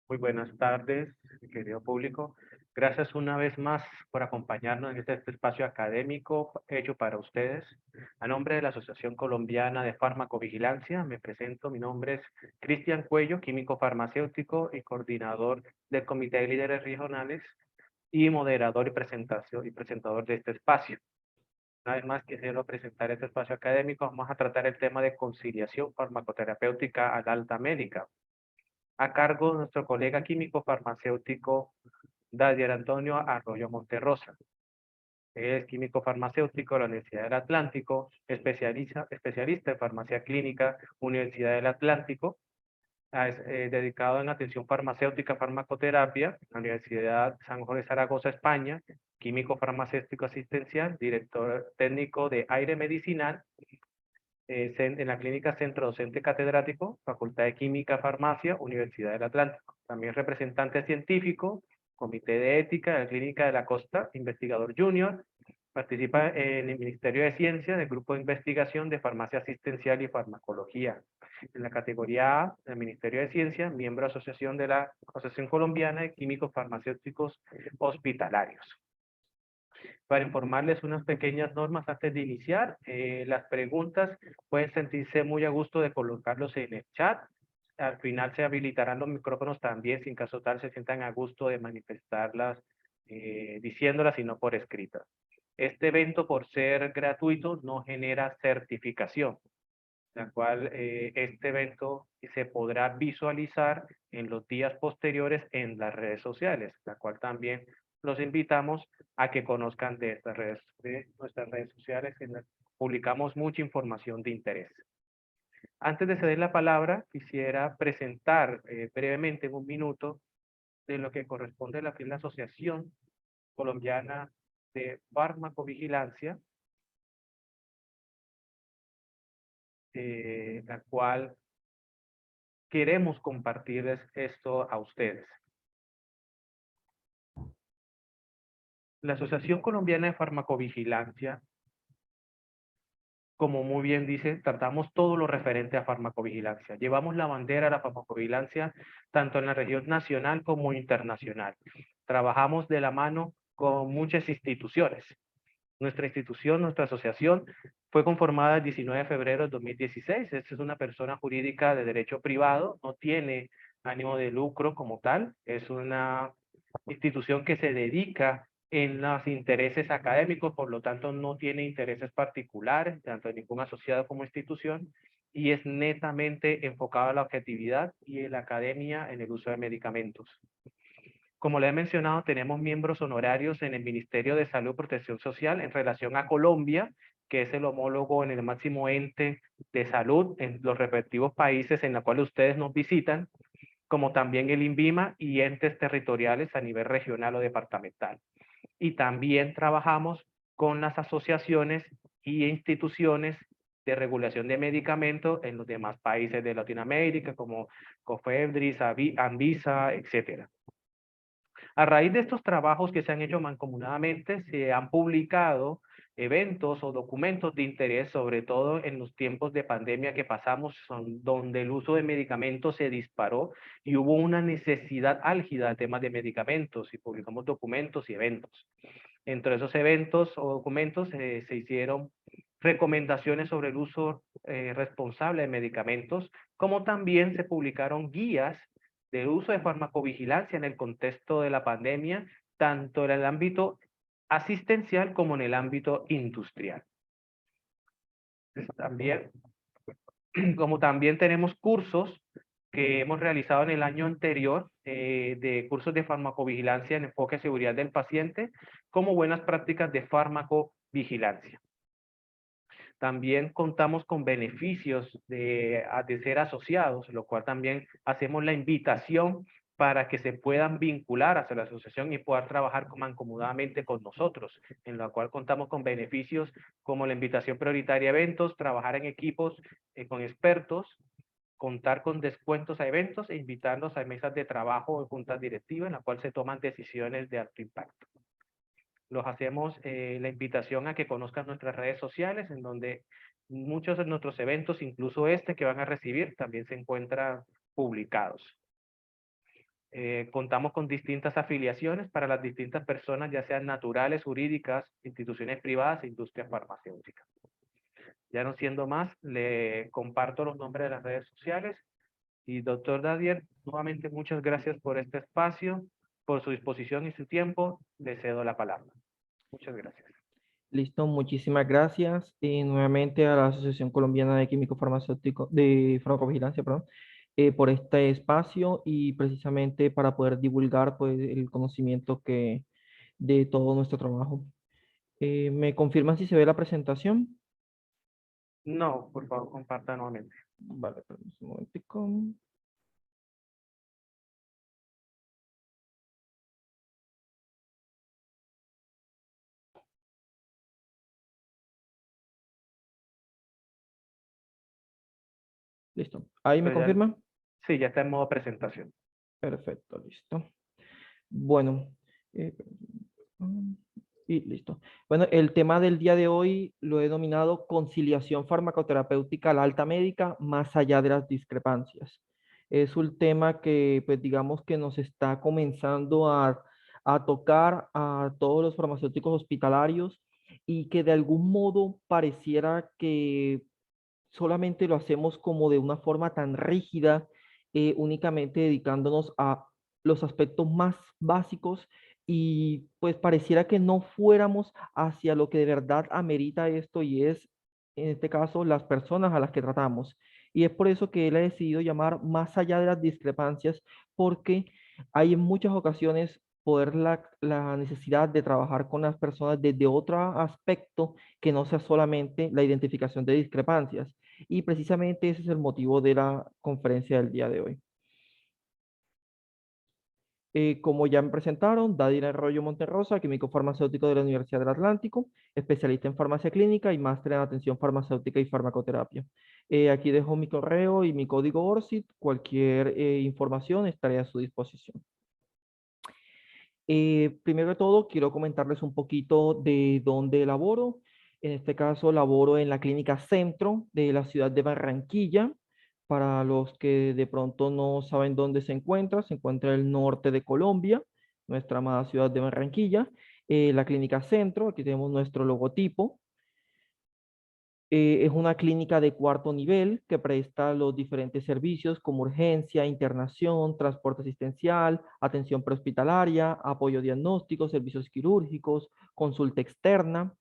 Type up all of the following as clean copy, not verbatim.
Muy buenas tardes, mi querido público. Gracias una vez más por acompañarnos en este espacio académico hecho para ustedes. A nombre de la Asociación Colombiana de Farmacovigilancia, me presento. Mi nombre es Cristian Cuello, químico farmacéutico y coordinador del Comité de Líderes Regionales y moderador y presentador de este espacio. Una vez más, quisiera presentar este espacio académico. Vamos a tratar el tema de conciliación farmacoterapéutica a la alta médica, a cargo de nuestro colega químico farmacéutico Dadier Antonio Arroyo Monterrosa. Es químico farmacéutico de la Universidad del Atlántico, especialista en farmacia clínica, Universidad del Atlántico, dedicado en atención farmacéutica, farmacoterapia, en la Universidad San Jorge de Zaragoza, España, químico farmacéutico asistencial, director técnico de aire medicinal en la clínica Centro Docente Catedrático, Facultad de Química, Farmacia, Universidad del Atlántico. También representante científico, Comité de Ética de la Clínica de la Costa, investigador junior. Participa en el Ministerio de Ciencia del Grupo de Investigación de Farmacia Asistencial y Farmacología. En la categoría A del Ministerio de Ciencia, miembro asociación de la Asociación Colombiana de Químicos Farmacéuticos Hospitalarios. Para informarles unas pequeñas normas antes de iniciar. Las preguntas pueden sentirse muy a gusto de colocarlos en el chat. Al final se habilitarán los micrófonos también, si en caso tal se sientan a gusto de manifestarlas, diciéndolas y no por escrito. Este evento, por ser gratuito, no genera certificación, la cual este evento se podrá visualizar en los días posteriores en las redes sociales, la cual también los invitamos a que conozcan de nuestras redes sociales, en las que publicamos mucha información de interés. Antes de ceder la palabra, quisiera presentar brevemente en un minuto de lo que corresponde a la Asociación Colombiana de Farmacovigilancia, la cual queremos compartirles esto a ustedes. La Asociación Colombiana de Farmacovigilancia, como muy bien dice, tratamos todo lo referente a farmacovigilancia. Llevamos la bandera de la farmacovigilancia tanto en la región nacional como internacional. Trabajamos de la mano con muchas instituciones. Nuestra institución, nuestra asociación, fue conformada el 19 de febrero de 2016. Esta es una persona jurídica de derecho privado, no tiene ánimo de lucro como tal. Es una institución que se dedica en los intereses académicos, por lo tanto no tiene intereses particulares, tanto de ningún asociado como institución, y es netamente enfocada a la objetividad y en la academia en el uso de medicamentos. Como le he mencionado, tenemos miembros honorarios en el Ministerio de Salud y Protección Social en relación a Colombia, que es el homólogo en el máximo ente de salud en los respectivos países en los cuales ustedes nos visitan, como también el INVIMA y entes territoriales a nivel regional o departamental. Y también trabajamos con las asociaciones y instituciones de regulación de medicamentos en los demás países de Latinoamérica, como COFEPRIS, ANVISA, etcétera. A raíz de estos trabajos que se han hecho mancomunadamente, se han publicado eventos o documentos de interés, sobre todo en los tiempos de pandemia que pasamos, donde el uso de medicamentos se disparó y hubo una necesidad álgida de temas de medicamentos, y publicamos documentos y eventos. Entre esos eventos o documentos se hicieron recomendaciones sobre el uso responsable de medicamentos, como también se publicaron guías de uso de farmacovigilancia en el contexto de la pandemia, tanto en el ámbito asistencial como en el ámbito industrial. También, como también tenemos cursos que hemos realizado en el año anterior, de cursos de farmacovigilancia en enfoque de seguridad del paciente, como buenas prácticas de farmacovigilancia. También contamos con beneficios de ser asociados, lo cual también hacemos la invitación para que se puedan vincular hacia la asociación y puedan trabajar mancomunadamente con nosotros, en la cual contamos con beneficios como la invitación prioritaria a eventos, trabajar en equipos con expertos, contar con descuentos a eventos e invitarlos a mesas de trabajo o juntas directivas en la cual se toman decisiones de alto impacto. Los hacemos la invitación a que conozcan nuestras redes sociales, en donde muchos de nuestros eventos, incluso este que van a recibir, también se encuentran publicados. Contamos con distintas afiliaciones para las distintas personas, ya sean naturales, jurídicas, instituciones privadas e industria farmacéutica. Ya no siendo más, le comparto los nombres de las redes sociales. Y doctor Dadier, nuevamente muchas gracias por este espacio, por su disposición y su tiempo. Le cedo la palabra. Muchas gracias. Listo, muchísimas gracias. Y nuevamente a la Asociación Colombiana de Químico Farmacéutico, de Farmacovigilancia, perdón, por este espacio y precisamente para poder divulgar pues, el conocimiento de todo nuestro trabajo. ¿Me confirman si se ve la presentación? No, por favor, comparta nuevamente. Vale, permítame un momentico. Listo. ¿Ahí me Entonces ya, confirma? sí, ya está en modo presentación. Perfecto, listo. Bueno, eh, y listo. Bueno, el tema del día de hoy lo he denominado conciliación farmacoterapéutica a la alta médica más allá de las discrepancias. Es un tema que, pues digamos que nos está comenzando a tocar a todos los farmacéuticos hospitalarios y que de algún modo pareciera que solamente lo hacemos como de una forma tan rígida, únicamente dedicándonos a los aspectos más básicos y pues pareciera que no fuéramos hacia lo que de verdad amerita esto y es, en este caso, las personas a las que tratamos. Y es por eso que él ha decidido llamar más allá de las discrepancias, porque hay en muchas ocasiones poder la necesidad de trabajar con las personas desde otro aspecto que no sea solamente la identificación de discrepancias. Y precisamente ese es el motivo de la conferencia del día de hoy. Como ya me presentaron, Dadir Arroyo Monterrosa, químico farmacéutico de la Universidad del Atlántico, especialista en farmacia clínica y máster en atención farmacéutica y farmacoterapia. Aquí dejo mi correo y mi código ORCID. Cualquier información estaré a su disposición. Primero de todo, quiero comentarles un poquito de dónde laboro. En este caso, laboro en la Clínica Centro de la ciudad de Barranquilla. Para los que de pronto no saben dónde se encuentra el norte de Colombia, nuestra amada ciudad de Barranquilla. La Clínica Centro, aquí tenemos nuestro logotipo. Es una clínica de cuarto nivel que presta los diferentes servicios como urgencia, internación, transporte asistencial, atención prehospitalaria, apoyo diagnóstico, servicios quirúrgicos, consulta externa.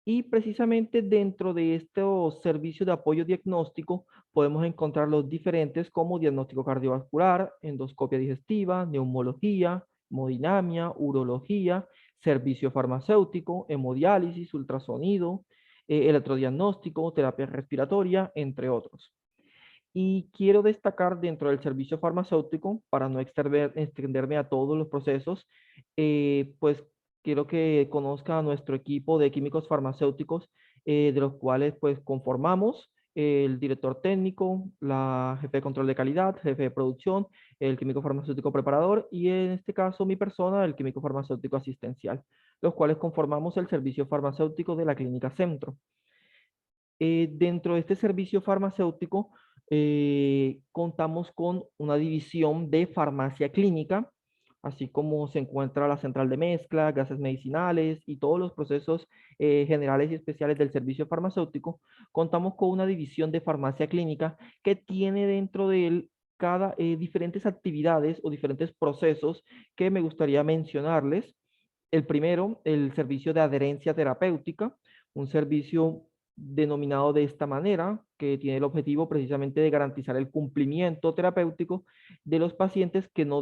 Y precisamente dentro de estos servicios de apoyo diagnóstico podemos encontrar los diferentes como diagnóstico cardiovascular, endoscopia digestiva, neumología, hemodinamia, urología, servicio farmacéutico, hemodiálisis, ultrasonido, electrodiagnóstico, terapia respiratoria, entre otros. Y quiero destacar dentro del servicio farmacéutico, para no extenderme a todos los procesos, pues quiero que conozca a nuestro equipo de químicos farmacéuticos, de los cuales pues conformamos el director técnico, la jefe de control de calidad, jefe de producción, el químico farmacéutico preparador y en este caso mi persona, el químico farmacéutico asistencial, los cuales conformamos el servicio farmacéutico de la Clínica Centro. Dentro de este servicio farmacéutico, contamos con una división de farmacia clínica, así como se encuentra la central de mezcla, gases medicinales y todos los procesos generales y especiales del servicio farmacéutico. Contamos con una división de farmacia clínica que tiene dentro de él cada diferentes actividades o diferentes procesos que me gustaría mencionarles. El primero, el servicio de adherencia terapéutica, un servicio denominado de esta manera, que tiene el objetivo precisamente de garantizar el cumplimiento terapéutico de los pacientes que no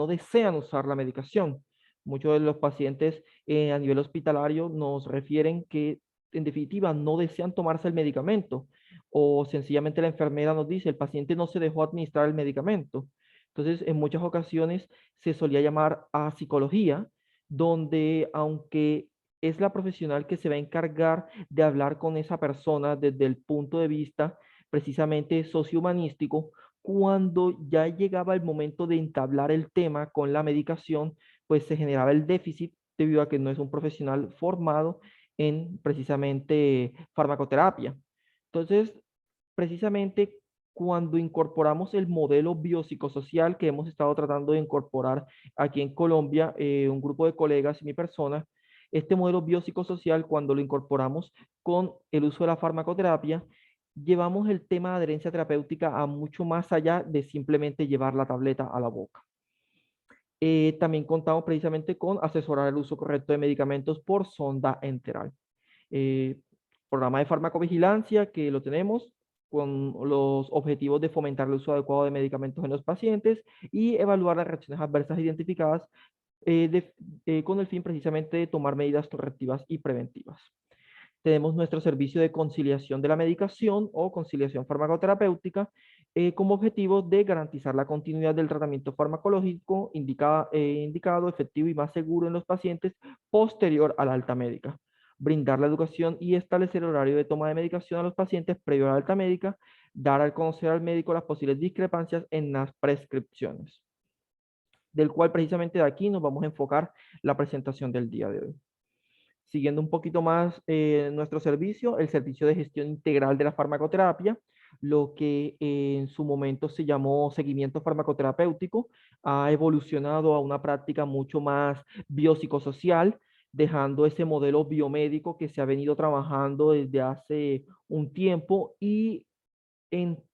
desean usar la medicación. Muchos de los pacientes a nivel hospitalario nos refieren que en definitiva no desean tomarse el medicamento o sencillamente la enfermera nos dice el paciente no se dejó administrar el medicamento. Entonces, en muchas ocasiones se solía llamar a psicología, donde aunque es la profesional que se va a encargar de hablar con esa persona desde el punto de vista precisamente sociohumanístico, cuando ya llegaba el momento de entablar el tema con la medicación, pues se generaba el déficit debido a que no es un profesional formado en precisamente farmacoterapia. Entonces, precisamente cuando incorporamos el modelo biopsicosocial que hemos estado tratando de incorporar aquí en Colombia, un grupo de colegas y mi persona, este modelo biopsicosocial, cuando lo incorporamos con el uso de la farmacoterapia, llevamos el tema de adherencia terapéutica a mucho más allá de simplemente llevar la tableta a la boca. También contamos precisamente con asesorar el uso correcto de medicamentos por sonda enteral. Eh, Programa de farmacovigilancia que lo tenemos con los objetivos de fomentar el uso adecuado de medicamentos en los pacientes y evaluar las reacciones adversas identificadas con el fin precisamente de tomar medidas correctivas y preventivas. Tenemos nuestro servicio de conciliación de la medicación o conciliación farmacoterapéutica como objetivo de garantizar la continuidad del tratamiento farmacológico indicado, efectivo y más seguro en los pacientes posterior a la alta médica. Brindar la educación y establecer el horario de toma de medicación a los pacientes previo a la alta médica, dar a conocer al médico las posibles discrepancias en las prescripciones, del cual precisamente de aquí nos vamos a enfocar la presentación del día de hoy. Siguiendo un poquito más nuestro servicio, el servicio de gestión integral de la farmacoterapia, lo que en su momento se llamó seguimiento farmacoterapéutico, ha evolucionado a una práctica mucho más biopsicosocial, dejando ese modelo biomédico que se ha venido trabajando desde hace un tiempo y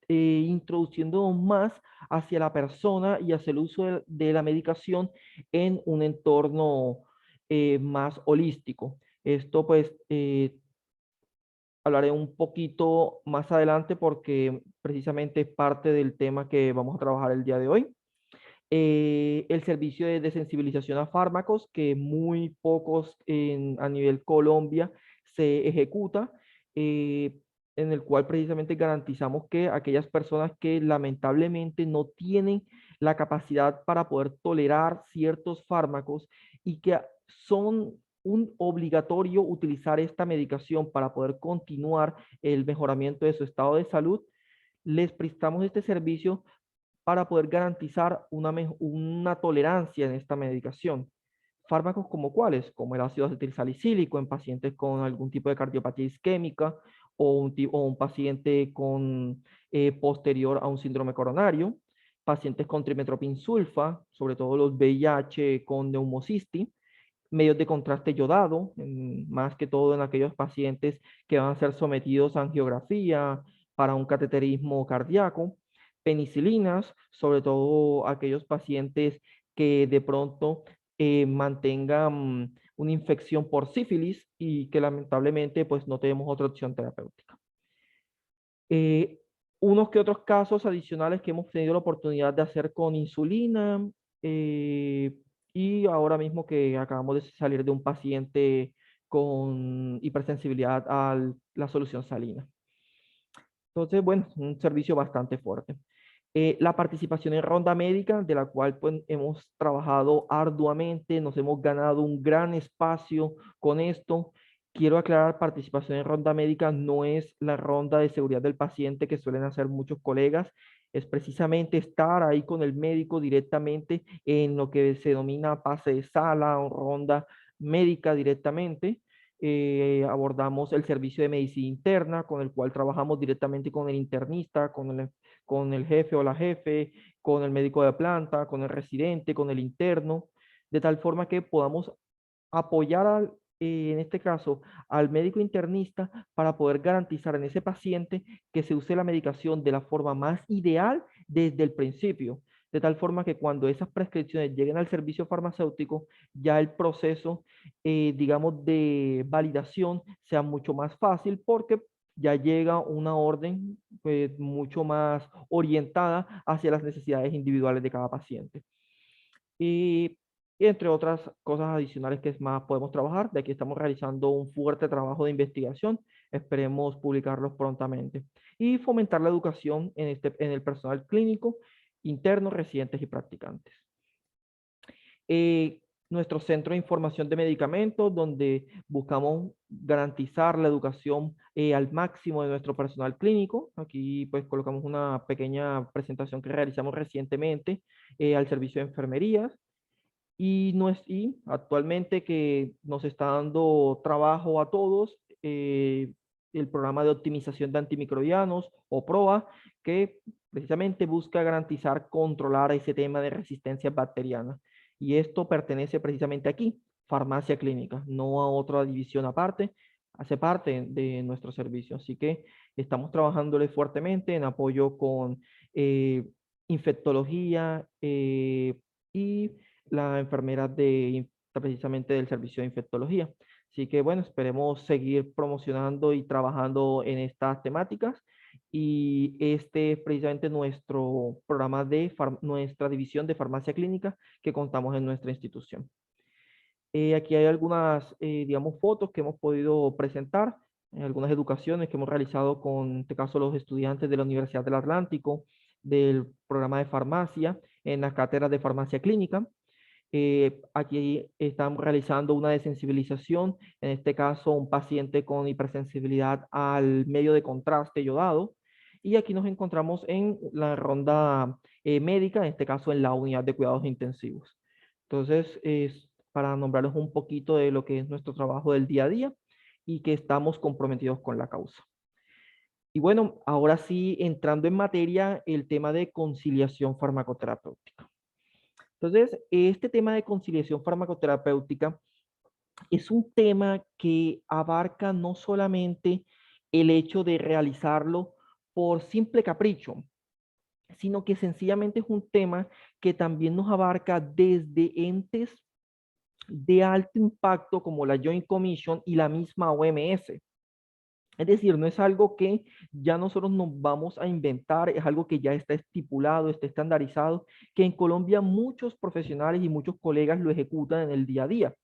introduciendo más hacia la persona y hacia el uso de la medicación en un entorno más holístico. Esto pues hablaré un poquito más adelante porque precisamente es parte del tema que vamos a trabajar el día de hoy. El servicio de desensibilización a fármacos, que muy pocos a nivel Colombia se ejecuta, eh, en el cual precisamente garantizamos que aquellas personas que lamentablemente no tienen la capacidad para poder tolerar ciertos fármacos y que son un obligatorio utilizar esta medicación para poder continuar el mejoramiento de su estado de salud, les prestamos este servicio para poder garantizar una tolerancia en esta medicación. Fármacos como cuáles, como el ácido acetilsalicílico en pacientes con algún tipo de cardiopatía isquémica o un paciente con posterior a un síndrome coronario, pacientes con trimetoprim sulfa, sobre todo los VIH con neumocisti, medios de contraste yodado, más que todo en aquellos pacientes que van a ser sometidos a angiografía para un cateterismo cardíaco, penicilinas, sobre todo aquellos pacientes que de pronto mantengan una infección por sífilis y que lamentablemente pues no tenemos otra opción terapéutica. Eh, Unos que otros casos adicionales que hemos tenido la oportunidad de hacer con insulina, eh, y ahora mismo que acabamos de salir de un paciente con hipersensibilidad a la solución salina. Entonces, bueno, un servicio bastante fuerte. La participación en ronda médica, de la cual pues, hemos trabajado arduamente, nos hemos ganado un gran espacio con esto. Quiero aclarar, participación en ronda médica no es la ronda de seguridad del paciente que suelen hacer muchos colegas, es precisamente estar ahí con el médico directamente en lo que se denomina pase de sala o ronda médica directamente. Abordamos el servicio de medicina interna, con el cual trabajamos directamente con el internista, con el jefe o la jefe, con el médico de planta, con el residente, con el interno, de tal forma que podamos apoyar en este caso al médico internista para poder garantizar en ese paciente que se use la medicación de la forma más ideal desde el principio, de tal forma que cuando esas prescripciones lleguen al servicio farmacéutico, ya el proceso, digamos, de validación sea mucho más fácil porque ya llega una orden pues, mucho más orientada hacia las necesidades individuales de cada paciente. Y entre otras cosas adicionales que es más podemos trabajar, de aquí estamos realizando un fuerte trabajo de investigación, esperemos publicarlos prontamente. Y fomentar la educación en el personal clínico, interno, residentes y practicantes. Eh, Nuestro centro de información de medicamentos, donde buscamos garantizar la educación al máximo de nuestro personal clínico. Aquí pues colocamos una pequeña presentación que realizamos recientemente al servicio de enfermerías. Y actualmente que nos está dando trabajo a todos, el programa de optimización de antimicrobianos o PROA, que precisamente busca garantizar, controlar ese tema de resistencia bacteriana. Y esto pertenece precisamente aquí, farmacia clínica, no a otra división aparte, hace parte de nuestro servicio. Así que estamos trabajándole fuertemente en apoyo con infectología y la enfermera precisamente del servicio de infectología. Así que bueno, esperemos seguir promocionando y trabajando en estas temáticas. Y este es precisamente nuestro programa de nuestra división de farmacia clínica que contamos en nuestra institución. Aquí hay algunas, digamos, fotos que hemos podido presentar, algunas educaciones que hemos realizado con, en este caso, los estudiantes de la Universidad del Atlántico, del programa de farmacia, en las cátedras de farmacia clínica. Aquí estamos realizando una desensibilización, en este caso un paciente con hipersensibilidad al medio de contraste yodado. Y aquí nos encontramos en la ronda médica, en este caso en la unidad de cuidados intensivos. Entonces, para nombrarles un poquito de lo que es nuestro trabajo del día a día y que estamos comprometidos con la causa. Y bueno, ahora sí, entrando en materia, el tema de conciliación farmacoterapéutica. Entonces, este tema de conciliación farmacoterapéutica es un tema que abarca no solamente el hecho de realizarlo por simple capricho, sino que sencillamente es un tema que también nos abarca desde entes de alto impacto como la Joint Commission y la misma OMS. Es decir, no es algo que ya nosotros nos vamos a inventar, es algo que ya está estipulado, está estandarizado, que en Colombia muchos profesionales y muchos colegas lo ejecutan en el día a día,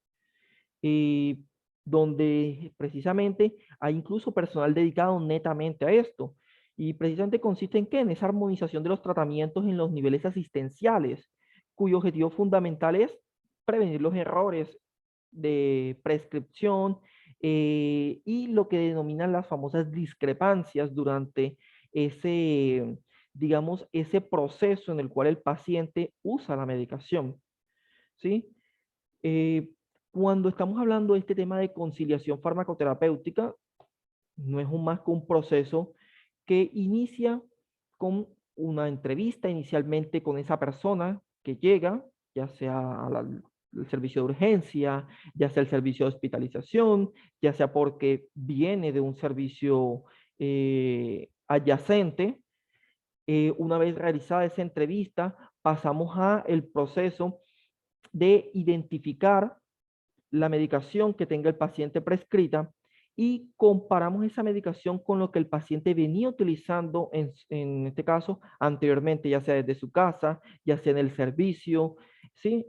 donde precisamente hay incluso personal dedicado netamente a esto. Y precisamente consiste en qué? En esa armonización de los tratamientos en los niveles asistenciales, cuyo objetivo fundamental es prevenir los errores de prescripción y lo que denominan las famosas discrepancias durante ese, digamos, ese proceso en el cual el paciente usa la medicación, ¿sí? Eh, Cuando estamos hablando de este tema de conciliación farmacoterapéutica, no es más que un proceso que inicia con una entrevista inicialmente con esa persona que llega, ya sea al servicio de urgencia, ya sea el servicio de hospitalización, ya sea porque viene de un servicio adyacente. Una vez realizada esa entrevista, pasamos a el proceso de identificar la medicación que tenga el paciente prescrita y comparamos esa medicación con lo que el paciente venía utilizando en este caso anteriormente, ya sea desde su casa, ya sea en el servicio, ¿sí?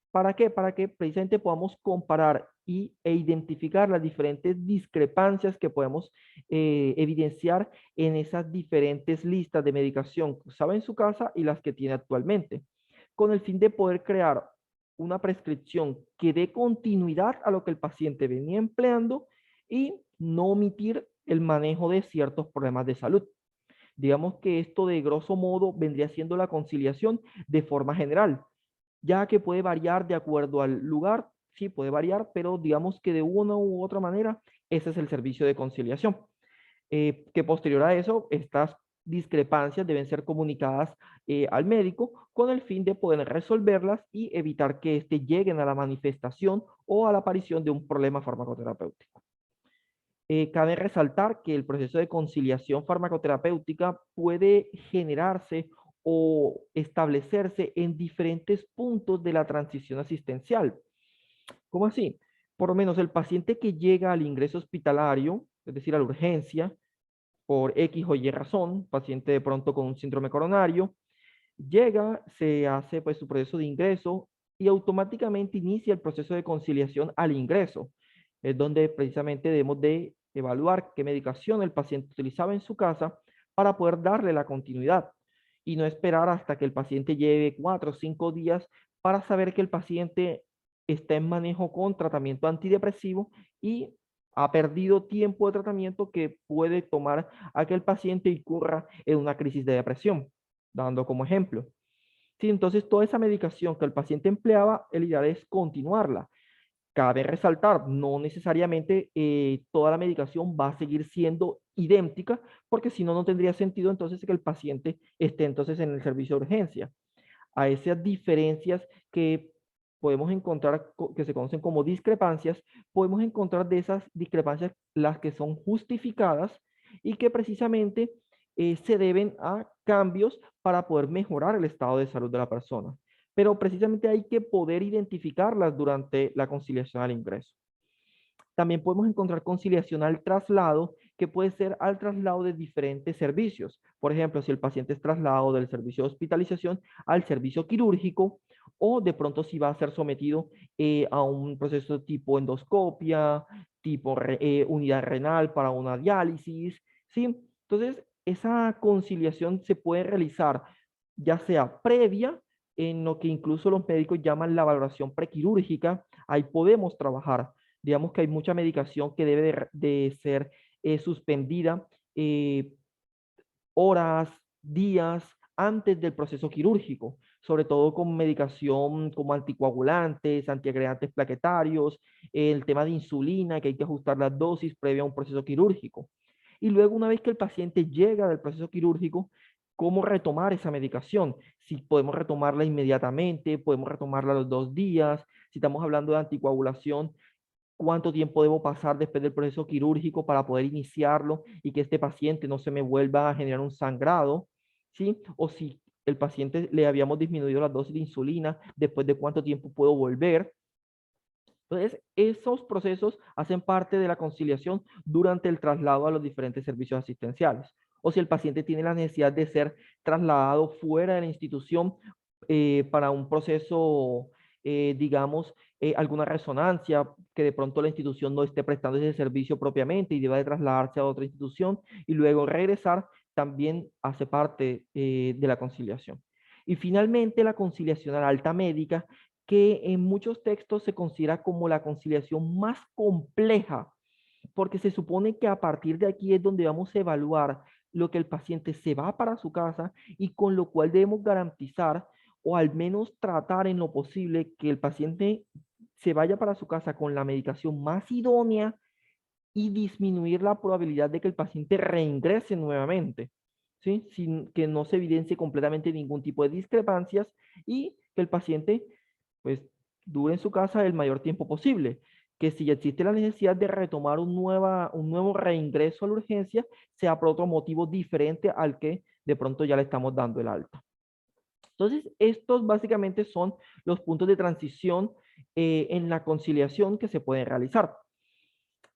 ¿Para qué? Para que precisamente podamos comparar e identificar las diferentes discrepancias que podemos evidenciar en esas diferentes listas de medicación que usaba en su casa y las que tiene actualmente, con el fin de poder crear una prescripción que dé continuidad a lo que el paciente venía empleando y no omitir el manejo de ciertos problemas de salud. Digamos que esto de grosso modo vendría siendo la conciliación de forma general, ya que puede variar de acuerdo al lugar, sí puede variar, pero digamos que de una u otra manera, ese es el servicio de conciliación. Que posterior a eso, estas discrepancias deben ser comunicadas al médico con el fin de poder resolverlas y evitar que éste lleguen a la manifestación o a la aparición de un problema farmacoterapéutico. Cabe resaltar que el proceso de conciliación farmacoterapéutica puede generarse o establecerse en diferentes puntos de la transición asistencial. ¿Cómo así? Por lo menos el paciente que llega al ingreso hospitalario, es decir, a la urgencia, por X o Y razón, paciente de pronto con un síndrome coronario, llega, se hace pues su proceso de ingreso y automáticamente inicia el proceso de conciliación al ingreso. Es donde precisamente debemos de evaluar qué medicación el paciente utilizaba en su casa para poder darle la continuidad y no esperar hasta que el paciente lleve 4 o 5 días para saber que el paciente está en manejo con tratamiento antidepresivo y ha perdido tiempo de tratamiento que puede tomar a que el paciente incurra en una crisis de depresión, dando como ejemplo. Sí, entonces toda esa medicación que el paciente empleaba, el ideal es continuarla. Cabe resaltar, no necesariamente toda la medicación va a seguir siendo idéntica, porque si no, no tendría sentido entonces que el paciente esté entonces en el servicio de urgencia. A esas diferencias que podemos encontrar, que se conocen como discrepancias, podemos encontrar de esas discrepancias las que son justificadas y que precisamente se deben a cambios para poder mejorar el estado de salud de la persona. Pero precisamente hay que poder identificarlas durante la conciliación al ingreso. También podemos encontrar conciliación al traslado, que puede ser al traslado de diferentes servicios. Por ejemplo, si el paciente es trasladado del servicio de hospitalización al servicio quirúrgico, o de pronto si va a ser sometido a un proceso tipo endoscopia, tipo unidad renal para una diálisis, ¿sí? Entonces, esa conciliación se puede realizar ya sea previa, en lo que incluso los médicos llaman la valoración prequirúrgica. Ahí podemos trabajar. Digamos que hay mucha medicación que debe de ser suspendida eh, horas, días antes del proceso quirúrgico, sobre todo con medicación como anticoagulantes, antiagregantes plaquetarios, el tema de insulina, que hay que ajustar las dosis previa a un proceso quirúrgico. Y luego, una vez que el paciente llega del proceso quirúrgico, ¿cómo retomar esa medicación? Si podemos retomarla inmediatamente, podemos retomarla a los 2 días, si estamos hablando de anticoagulación, cuánto tiempo debo pasar después del proceso quirúrgico para poder iniciarlo y que este paciente no se me vuelva a generar un sangrado, ¿sí? O si el paciente le habíamos disminuido la dosis de insulina, después de cuánto tiempo puedo volver. Entonces, esos procesos hacen parte de la conciliación durante el traslado a los diferentes servicios asistenciales. O si el paciente tiene la necesidad de ser trasladado fuera de la institución para un proceso, digamos, alguna resonancia, que de pronto la institución no esté prestando ese servicio propiamente y deba de trasladarse a otra institución y luego regresar, también hace parte de la conciliación. Y finalmente, la conciliación a la alta médica, que en muchos textos se considera como la conciliación más compleja, porque se supone que a partir de aquí es donde vamos a evaluar lo que el paciente se va para su casa y con lo cual debemos garantizar o al menos tratar en lo posible que el paciente se vaya para su casa con la medicación más idónea y disminuir la probabilidad de que el paciente reingrese nuevamente, ¿sí? Sin que no se evidencie completamente ningún tipo de discrepancias y que el paciente pues dure en su casa el mayor tiempo posible. Que si existe la necesidad de retomar un nuevo reingreso a la urgencia, sea por otro motivo diferente al que de pronto ya le estamos dando el alta. Entonces, estos básicamente son los puntos de transición en la conciliación que se pueden realizar.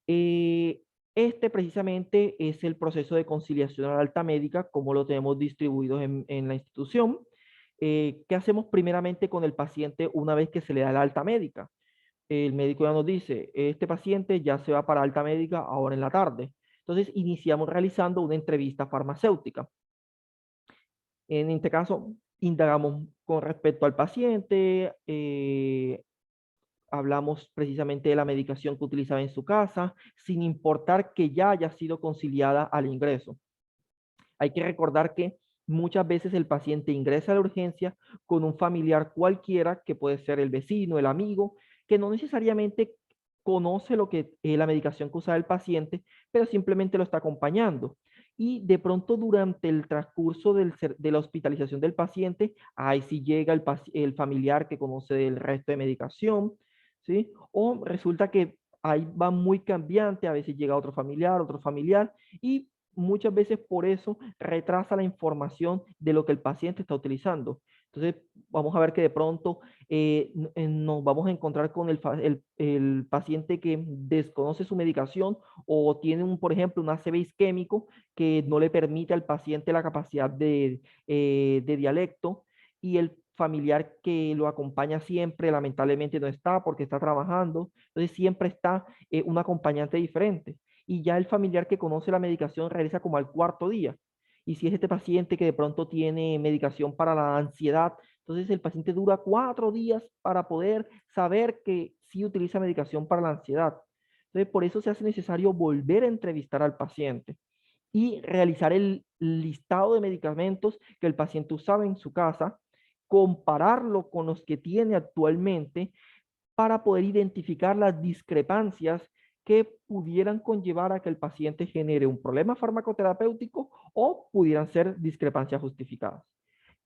Este precisamente es el proceso de conciliación a la alta médica, como lo tenemos distribuido en la institución. ¿Qué hacemos primeramente con el paciente una vez que se le da la alta médica? El médico ya nos dice, este paciente ya se va para alta médica ahora en la tarde. Entonces, iniciamos realizando una entrevista farmacéutica. En este caso, indagamos con respecto al paciente, hablamos precisamente de la medicación que utilizaba en su casa, sin importar que ya haya sido conciliada al ingreso. Hay que recordar que muchas veces el paciente ingresa a la urgencia con un familiar cualquiera, que puede ser el vecino, el amigo, que no necesariamente conoce lo que la medicación que usa el paciente, pero simplemente lo está acompañando. Y de pronto durante el transcurso de la hospitalización del paciente, ahí sí llega el familiar que conoce el resto de medicación, ¿sí? O resulta que ahí va muy cambiante, a veces llega otro familiar, y muchas veces por eso retrasa la información de lo que el paciente está utilizando. Entonces, vamos a ver que de pronto nos vamos a encontrar con el paciente que desconoce su medicación o tiene, por ejemplo, un ACV isquémico que no le permite al paciente la capacidad de dialecto, y el familiar que lo acompaña siempre lamentablemente no está porque está trabajando. Entonces, siempre está un acompañante diferente y ya el familiar que conoce la medicación regresa como al cuarto día. Y si es este paciente que de pronto tiene medicación para la ansiedad, entonces el paciente dura 4 días para poder saber que sí utiliza medicación para la ansiedad. Entonces, por eso se hace necesario volver a entrevistar al paciente y realizar el listado de medicamentos que el paciente usaba en su casa, compararlo con los que tiene actualmente para poder identificar las discrepancias que pudieran conllevar a que el paciente genere un problema farmacoterapéutico o pudieran ser discrepancias justificadas.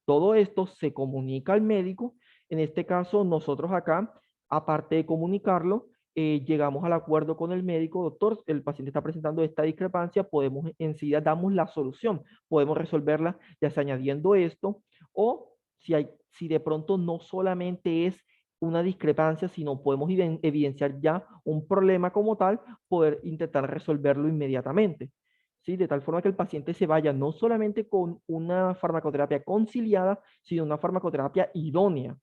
Todo esto se comunica al médico. En este caso, nosotros acá, aparte de comunicarlo, llegamos al acuerdo con el médico, doctor, el paciente está presentando esta discrepancia, podemos enseguida damos la solución, podemos resolverla ya sea añadiendo esto o si de pronto no solamente es una discrepancia, sino podemos evidenciar ya un problema como tal, poder intentar resolverlo inmediatamente. ¿Sí? De tal forma que el paciente se vaya no solamente con una farmacoterapia conciliada, sino una farmacoterapia idónea.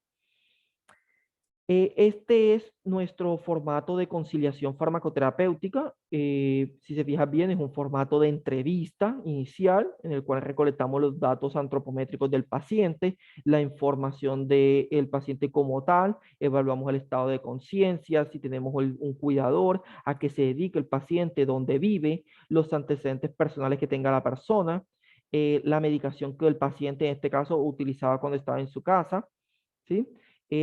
Este es nuestro formato de conciliación farmacoterapéutica. Si se fija bien, es un formato de entrevista inicial en el cual recolectamos los datos antropométricos del paciente, la información del paciente como tal, evaluamos el estado de conciencia, si tenemos un cuidador, a qué se dedica el paciente, dónde vive, los antecedentes personales que tenga la persona, la medicación que el paciente en este caso utilizaba cuando estaba en su casa, ¿sí?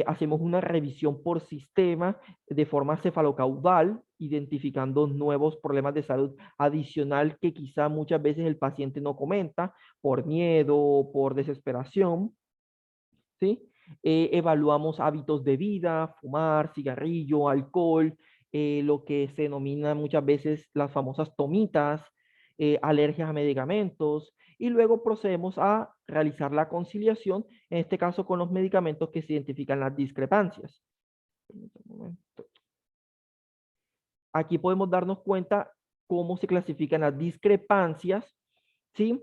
Hacemos una revisión por sistema de forma cefalocaudal, identificando nuevos problemas de salud adicional que quizá muchas veces el paciente no comenta por miedo, por desesperación, ¿sí? Evaluamos hábitos de vida, fumar, cigarrillo, alcohol, lo que se denomina muchas veces las famosas tomitas, alergias a medicamentos, y luego procedemos a realizar la conciliación, en este caso con los medicamentos que se identifican las discrepancias. Aquí podemos darnos cuenta cómo se clasifican las discrepancias, ¿sí?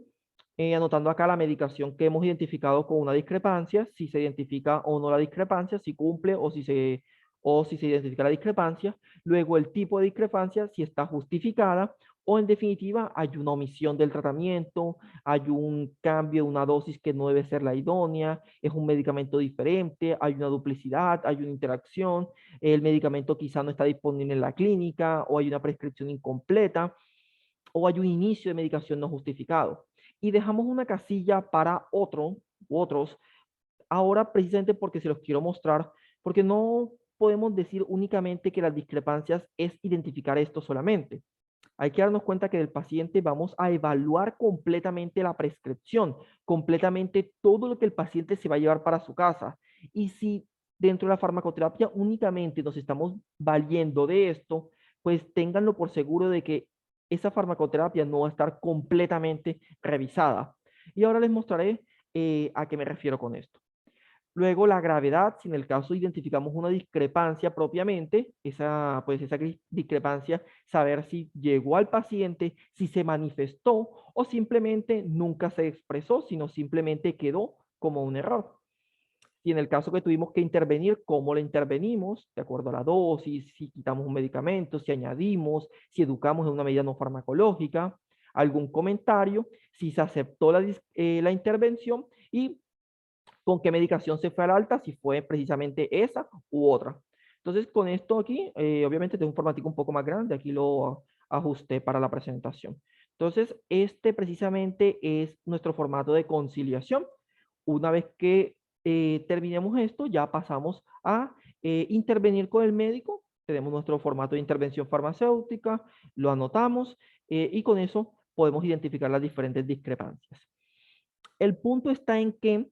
Anotando acá la medicación que hemos identificado con una discrepancia, si se identifica o no la discrepancia, si cumple o si se identifica la discrepancia, luego el tipo de discrepancia, si está justificada, o en definitiva hay una omisión del tratamiento, hay un cambio, una dosis que no debe ser la idónea, es un medicamento diferente, hay una duplicidad, hay una interacción, el medicamento quizá no está disponible en la clínica, o hay una prescripción incompleta, o hay un inicio de medicación no justificado. Y dejamos una casilla para otro u otros, ahora precisamente porque se los quiero mostrar, porque no podemos decir únicamente que las discrepancias es identificar esto solamente. Hay que darnos cuenta que del paciente vamos a evaluar completamente la prescripción, completamente todo lo que el paciente se va a llevar para su casa. Y si dentro de la farmacoterapia únicamente nos estamos valiendo de esto, pues ténganlo por seguro de que esa farmacoterapia no va a estar completamente revisada. Y ahora les mostraré a qué me refiero con esto. Luego la gravedad, si en el caso identificamos una discrepancia propiamente, pues esa discrepancia, saber si llegó al paciente, si se manifestó o simplemente nunca se expresó, sino simplemente quedó como un error. Y en el caso que tuvimos que intervenir, ¿cómo le intervenimos? De acuerdo a la dosis, si quitamos un medicamento, si añadimos, si educamos en una medida no farmacológica, algún comentario, si se aceptó la intervención y con qué medicación se fue al alta, si fue precisamente esa u otra. Entonces, con esto aquí, obviamente tengo un formato un poco más grande, aquí lo ajusté para la presentación. Entonces, este precisamente es nuestro formato de conciliación. Una vez que terminemos esto, ya pasamos a intervenir con el médico. Tenemos nuestro formato de intervención farmacéutica, lo anotamos y con eso podemos identificar las diferentes discrepancias. El punto está en que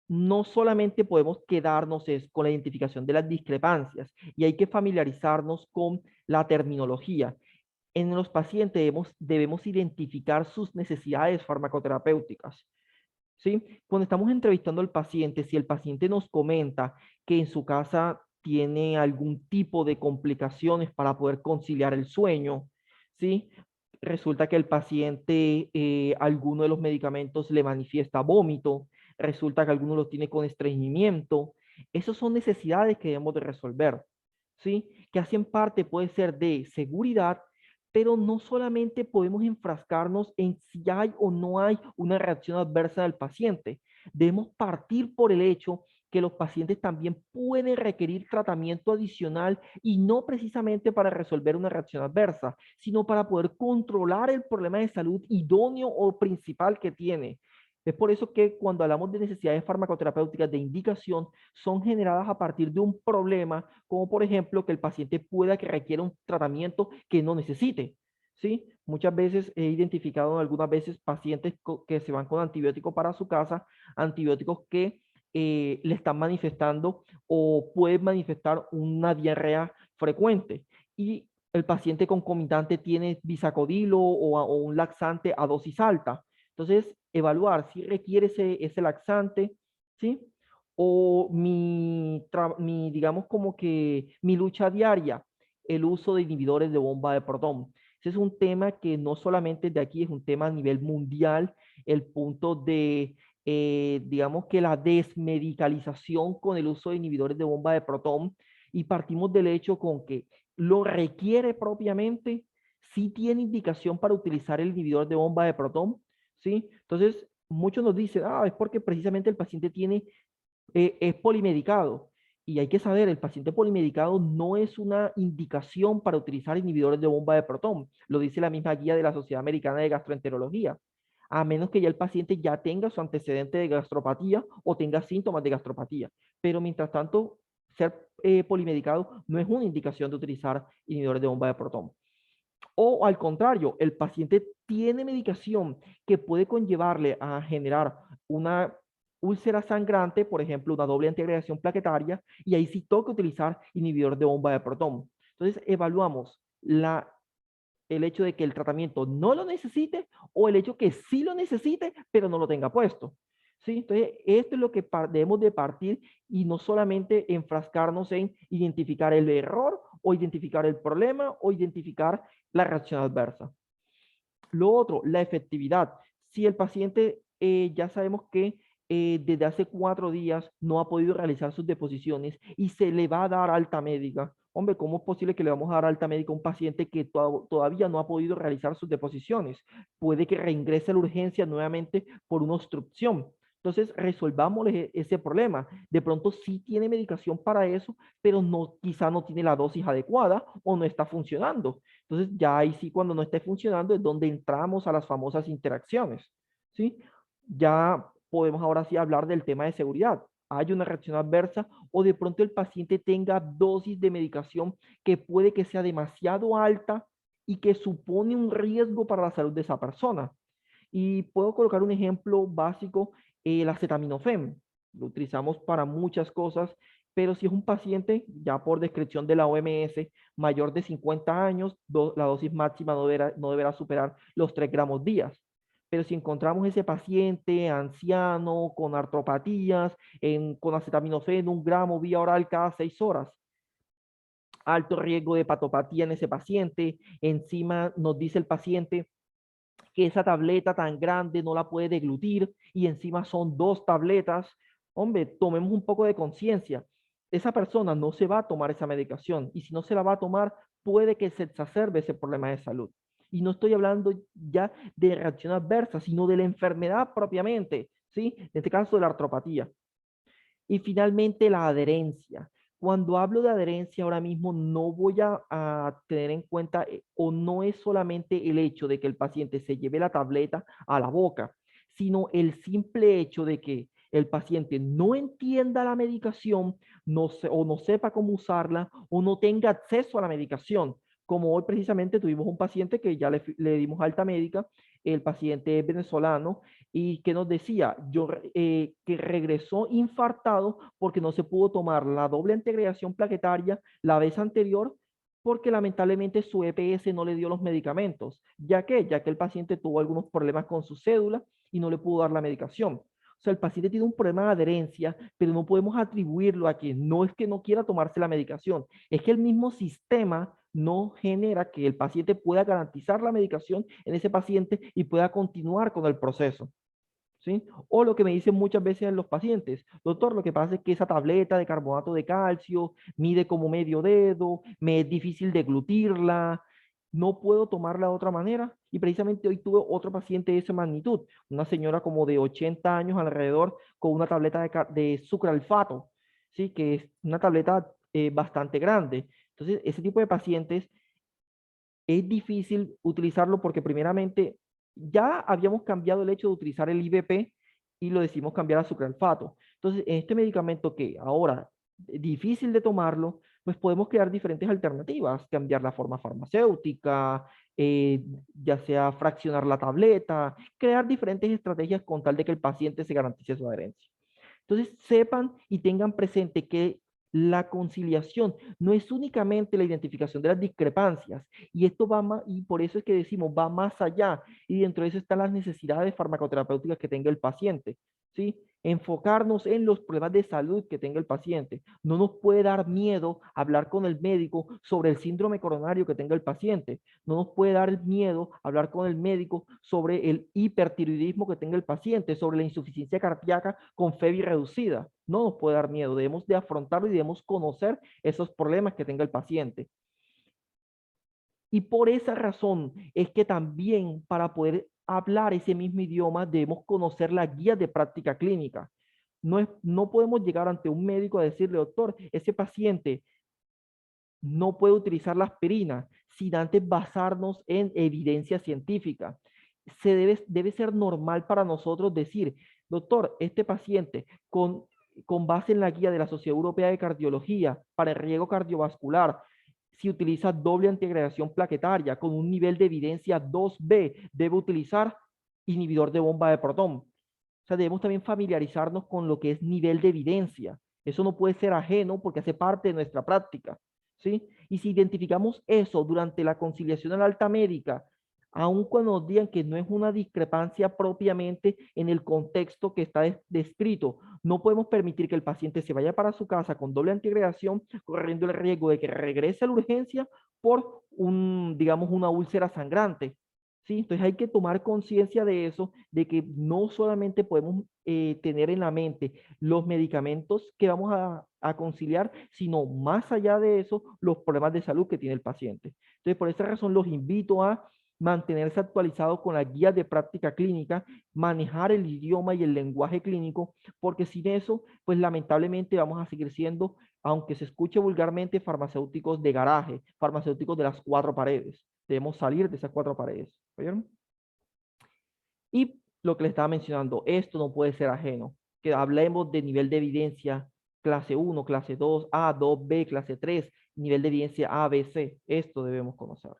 no solamente podemos quedarnos con la identificación de las discrepancias y hay que familiarizarnos con la terminología. En los pacientes debemos identificar sus necesidades farmacoterapéuticas. ¿Sí? Cuando estamos entrevistando al paciente, si el paciente nos comenta que en su casa tiene algún tipo de complicaciones para poder conciliar el sueño, ¿sí? Resulta que el paciente, alguno de los medicamentos le manifiesta vómito, resulta que alguno lo tiene con estreñimiento. Esas son necesidades que debemos de resolver, ¿sí? Que hacen parte, puede ser de seguridad, pero no solamente podemos enfrascarnos en si hay o no hay una reacción adversa del paciente. Debemos partir por el hecho que los pacientes también pueden requerir tratamiento adicional y no precisamente para resolver una reacción adversa, sino para poder controlar el problema de salud idóneo o principal que tiene. Es por eso que cuando hablamos de necesidades farmacoterapéuticas de indicación, son generadas a partir de un problema, como por ejemplo que el paciente pueda que requiera un tratamiento que no necesite. ¿Sí? Muchas veces he identificado algunas veces pacientes que se van con antibióticos para su casa, antibióticos que le están manifestando o pueden manifestar una diarrea frecuente. Y el paciente concomitante tiene bisacodilo o un laxante a dosis alta. Entonces, evaluar si requiere ese laxante, ¿sí? O digamos como que mi lucha diaria, el uso de inhibidores de bomba de protón. Ese es un tema que no solamente de aquí, es un tema a nivel mundial, el punto de, digamos que la desmedicalización con el uso de inhibidores de bomba de protón, y partimos del hecho con que lo requiere propiamente, sí tiene indicación para utilizar el inhibidor de bomba de protón, ¿sí? Entonces, muchos nos dicen, es porque precisamente el paciente es polimedicado. Y hay que saber, el paciente polimedicado no es una indicación para utilizar inhibidores de bomba de protón. Lo dice la misma guía de la Sociedad Americana de Gastroenterología. A menos que ya el paciente ya tenga su antecedente de gastropatía o tenga síntomas de gastropatía. Pero mientras tanto, ser polimedicado no es una indicación de utilizar inhibidores de bomba de protón. O al contrario, el paciente tiene medicación que puede conllevarle a generar una úlcera sangrante, por ejemplo, una doble antiagregación plaquetaria, y ahí sí toca utilizar inhibidor de bomba de protón. Entonces, evaluamos el hecho de que el tratamiento no lo necesite o el hecho que sí lo necesite, pero no lo tenga puesto. ¿Sí? Entonces, esto es lo que debemos de partir y no solamente enfrascarnos en identificar el error o identificar el problema o identificar la reacción adversa. Lo otro, la efectividad. Si el paciente ya sabemos que desde hace 4 días no ha podido realizar sus deposiciones y se le va a dar alta médica, hombre, ¿cómo es posible que le vamos a dar alta médica a un paciente que todavía no ha podido realizar sus deposiciones? Puede que reingrese a la urgencia nuevamente por una obstrucción. Entonces, resolvamos ese problema. De pronto sí tiene medicación para eso, pero no, quizá no tiene la dosis adecuada o no está funcionando. Entonces, ya ahí sí, cuando no esté funcionando, es donde entramos a las famosas interacciones, ¿sí? Ya podemos ahora sí hablar del tema de seguridad. Hay una reacción adversa o de pronto el paciente tenga dosis de medicación que puede que sea demasiado alta y que supone un riesgo para la salud de esa persona. Y puedo colocar un ejemplo básico, el acetaminofén. Lo utilizamos para muchas cosas, pero si es un paciente, ya por descripción de la OMS, mayor de 50 años, la dosis máxima no deberá superar los 3 gramos días. Pero si encontramos ese paciente anciano con artropatías, con acetaminofén 1 gramo vía oral cada 6 horas, alto riesgo de hepatopatía en ese paciente, encima nos dice el paciente que esa tableta tan grande no la puede deglutir y encima son 2 tabletas, hombre, tomemos un poco de conciencia. Esa persona no se va a tomar esa medicación y si no se la va a tomar, puede que se exacerbe ese problema de salud. Y no estoy hablando ya de reacción adversa, sino de la enfermedad propiamente, ¿sí? En este caso de la artropatía. Y finalmente la adherencia. Cuando hablo de adherencia ahora mismo no voy a tener en cuenta o no es solamente el hecho de que el paciente se lleve la tableta a la boca, sino el simple hecho de que el paciente no entienda la medicación, o no sepa cómo usarla o no tenga acceso a la medicación. Como hoy precisamente tuvimos un paciente que ya le dimos alta médica, el paciente es venezolano y que nos decía que regresó infartado porque no se pudo tomar la doble integración plaquetaria la vez anterior porque lamentablemente su EPS no le dio los medicamentos, ya que el paciente tuvo algunos problemas con su cédula y no le pudo dar la medicación. O sea, el paciente tiene un problema de adherencia, pero no podemos atribuirlo a que no es que no quiera tomarse la medicación, es que el mismo sistema no genera que el paciente pueda garantizar la medicación en ese paciente y pueda continuar con el proceso. ¿Sí? O lo que me dicen muchas veces los pacientes, doctor, lo que pasa es que esa tableta de carbonato de calcio mide como medio dedo, me es difícil deglutirla, no puedo tomarla de otra manera. Y precisamente hoy tuve otro paciente de esa magnitud, una señora como de 80 años alrededor con una tableta de sucralfato, ¿sí? Que es una tableta bastante grande. Entonces, ese tipo de pacientes es difícil utilizarlo porque primeramente ya habíamos cambiado el hecho de utilizar el IVP y lo decimos cambiar a sucralfato. Entonces, en este medicamento que ahora es difícil de tomarlo, pues podemos crear diferentes alternativas, cambiar la forma farmacéutica, ya sea fraccionar la tableta, crear diferentes estrategias con tal de que el paciente se garantice su adherencia. Entonces, sepan y tengan presente que la conciliación no es únicamente la identificación de las discrepancias, y esto va más, y por eso es que decimos, va más allá, y dentro de eso están las necesidades farmacoterapéuticas que tenga el paciente, ¿sí? Enfocarnos en los problemas de salud que tenga el paciente. No nos puede dar miedo hablar con el médico sobre el síndrome coronario que tenga el paciente. No nos puede dar miedo hablar con el médico sobre el hipertiroidismo que tenga el paciente, sobre la insuficiencia cardíaca con FEBI reducida. No nos puede dar miedo, debemos de afrontarlo y debemos conocer esos problemas que tenga el paciente. Y por esa razón es que también para poder hablar ese mismo idioma debemos conocer las guías de práctica clínica. No podemos llegar ante un médico a decirle, doctor, ese paciente no puede utilizar la aspirina sin antes basarnos en evidencia científica. Debe ser normal para nosotros decir, doctor, este paciente con base en la guía de la Sociedad Europea de Cardiología para el riesgo cardiovascular, si utiliza doble antiagregación plaquetaria con un nivel de evidencia 2B, debe utilizar inhibidor de bomba de protón. O sea, debemos también familiarizarnos con lo que es nivel de evidencia. Eso no puede ser ajeno porque hace parte de nuestra práctica, ¿sí? Y si identificamos eso durante la conciliación en la alta médica, aun cuando nos digan que no es una discrepancia propiamente en el contexto que está descrito, no podemos permitir que el paciente se vaya para su casa con doble antiagregación, corriendo el riesgo de que regrese a la urgencia por digamos, una úlcera sangrante. ¿Sí? Entonces hay que tomar conciencia de eso, de que no solamente podemos tener en la mente los medicamentos que vamos a conciliar, sino más allá de eso, los problemas de salud que tiene el paciente. Entonces, por esa razón los invito a mantenerse actualizados con las guías de práctica clínica, manejar el idioma y el lenguaje clínico, porque sin eso, pues lamentablemente vamos a seguir siendo, aunque se escuche vulgarmente, farmacéuticos de garaje, farmacéuticos de las cuatro paredes. Debemos salir de esas cuatro paredes. ¿Oyeron? Y lo que les estaba mencionando, esto no puede ser ajeno. Que hablemos de nivel de evidencia clase 1, clase 2, A, 2, B, clase 3, nivel de evidencia A, B, C. Esto debemos conocer.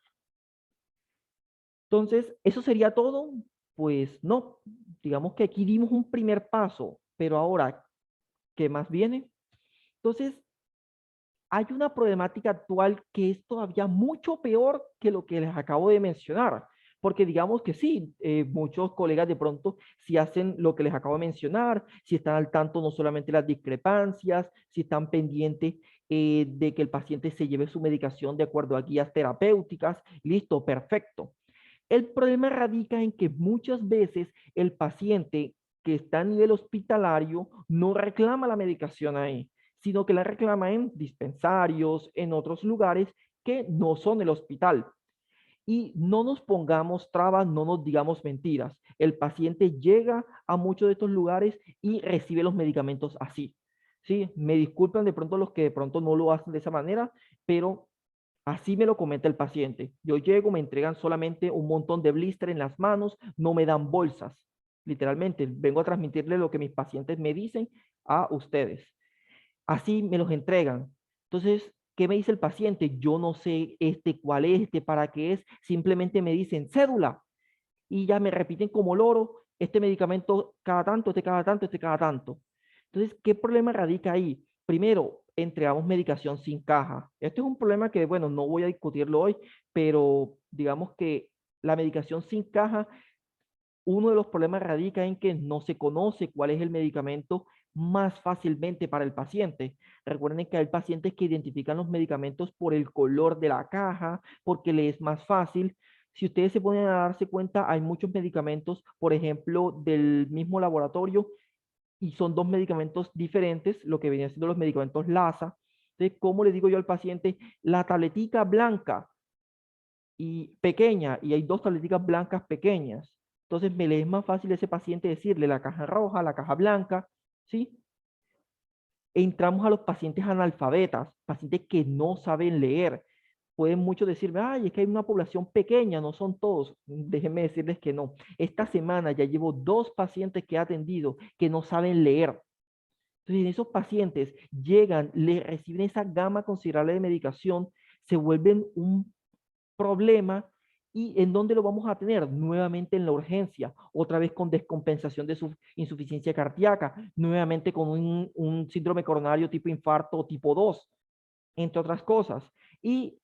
Entonces, ¿eso sería todo? Pues no. Digamos que aquí dimos un primer paso, pero ahora, ¿qué más viene? Entonces, hay una problemática actual que es todavía mucho peor que lo que les acabo de mencionar, porque digamos que sí, muchos colegas de pronto si hacen lo que les acabo de mencionar, si están al tanto no solamente de las discrepancias, si están pendientes de que el paciente se lleve su medicación de acuerdo a guías terapéuticas, listo, perfecto. El problema radica en que muchas veces el paciente que está a nivel hospitalario no reclama la medicación ahí, sino que la reclama en dispensarios, en otros lugares que no son el hospital. Y no nos pongamos trabas, no nos digamos mentiras. El paciente llega a muchos de estos lugares y recibe los medicamentos así. ¿Sí? Me disculpan de pronto los que de pronto no lo hacen de esa manera, pero así me lo comenta el paciente. Yo llego, me entregan solamente un montón de blister en las manos, no me dan bolsas. Literalmente, vengo a transmitirle lo que mis pacientes me dicen a ustedes. Así me los entregan. Entonces, ¿qué me dice el paciente? Yo no sé cuál es, para qué es. Simplemente me dicen cédula y ya me repiten como loro, este medicamento cada tanto, este cada tanto, este cada tanto. Entonces, ¿qué problema radica ahí? Primero, entregamos medicación sin caja. Este es un problema que, bueno, no voy a discutirlo hoy, pero digamos que la medicación sin caja, uno de los problemas radica en que no se conoce cuál es el medicamento más fácilmente para el paciente. Recuerden que hay pacientes que identifican los medicamentos por el color de la caja, porque le es más fácil. Si ustedes se ponen a darse cuenta, hay muchos medicamentos, por ejemplo, del mismo laboratorio, y son dos medicamentos diferentes, lo que venían siendo los medicamentos LASA. Entonces, ¿cómo le digo yo al paciente? La tabletica blanca y pequeña, y hay dos tableticas blancas pequeñas. Entonces, me le es más fácil a ese paciente decirle la caja roja, la caja blanca, ¿sí? Entramos a los pacientes analfabetas, pacientes que no saben leer. pueden muchos decirme, ay, es que hay una población pequeña, no son todos. Déjenme decirles que no. Esta semana ya llevo 2 pacientes que he atendido que no saben leer. Entonces, esos pacientes llegan, le reciben esa gama considerable de medicación, se vuelven un problema. ¿Y en dónde lo vamos a tener? Nuevamente en la urgencia, otra vez con descompensación de su insuficiencia cardíaca, nuevamente con un síndrome coronario tipo infarto o tipo 2, entre otras cosas. Y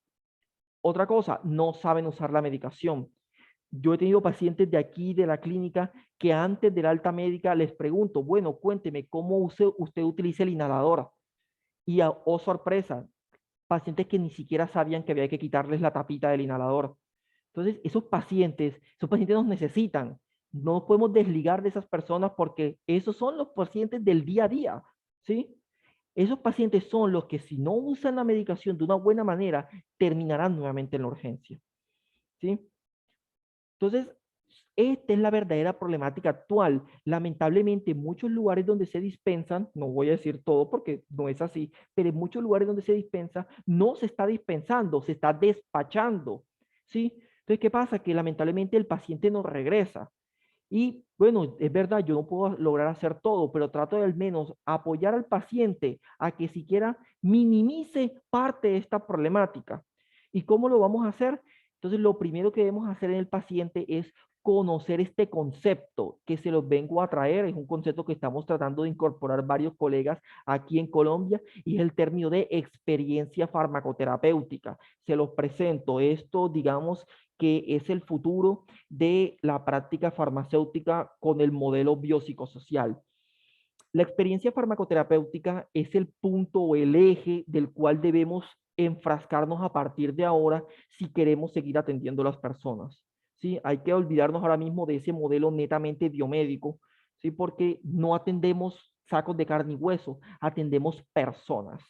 otra cosa, no saben usar la medicación. Yo he tenido pacientes de aquí, de la clínica, que antes de la alta médica les pregunto, bueno, cuénteme, ¿cómo usted utiliza el inhalador? Y, oh sorpresa, pacientes que ni siquiera sabían que había que quitarles la tapita del inhalador. Entonces, esos pacientes nos necesitan. No nos podemos desligar de esas personas porque esos son los pacientes del día a día, ¿sí? Esos pacientes son los que si no usan la medicación de una buena manera, terminarán nuevamente en la urgencia, ¿sí? Entonces, esta es la verdadera problemática actual. Lamentablemente, en muchos lugares donde se dispensan, no voy a decir todo porque no es así, pero en muchos lugares donde se dispensa, no se está dispensando, se está despachando, ¿sí? Entonces, ¿qué pasa? Que lamentablemente el paciente no regresa. Y bueno, es verdad, yo no puedo lograr hacer todo, pero trato de al menos apoyar al paciente a que siquiera minimice parte de esta problemática. ¿Y cómo lo vamos a hacer? Entonces, lo primero que debemos hacer en el paciente es conocer este concepto que se los vengo a traer. Es un concepto que estamos tratando de incorporar varios colegas aquí en Colombia y es el término de experiencia farmacoterapéutica. Se los presento. Esto, digamos, que es el futuro de la práctica farmacéutica con el modelo biopsicosocial. La experiencia farmacoterapéutica es el punto o el eje del cual debemos enfrascarnos a partir de ahora si queremos seguir atendiendo a las personas. ¿Sí? Hay que olvidarnos ahora mismo de ese modelo netamente biomédico, ¿sí? Porque no atendemos sacos de carne y hueso, atendemos personas.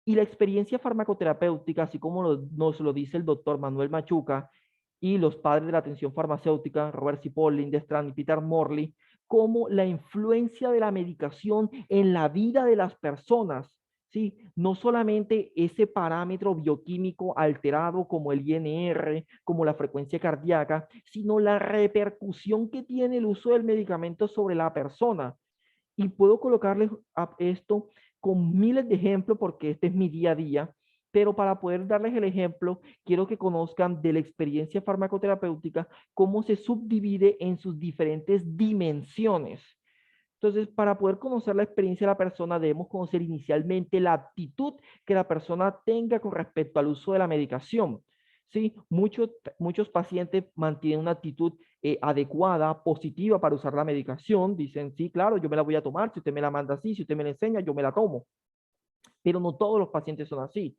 Y la experiencia farmacoterapéutica, así como nos lo dice el doctor Manuel Machuca y los padres de la atención farmacéutica, Robert Cipoll, Linda Strand y Peter Morley, como la influencia de la medicación en la vida de las personas, ¿sí? No solamente ese parámetro bioquímico alterado como el INR, como la frecuencia cardíaca, sino la repercusión que tiene el uso del medicamento sobre la persona. Y puedo colocarles a esto con miles de ejemplos porque este es mi día a día, pero para poder darles el ejemplo, quiero que conozcan de la experiencia farmacoterapéutica cómo se subdivide en sus diferentes dimensiones. Entonces, para poder conocer la experiencia de la persona, debemos conocer inicialmente la actitud que la persona tenga con respecto al uso de la medicación. ¿Sí? Muchos pacientes mantienen una actitud adecuada, positiva para usar la medicación. Dicen, sí, claro, yo me la voy a tomar. Si usted me la manda así, si usted me la enseña, yo me la tomo. Pero no todos los pacientes son así.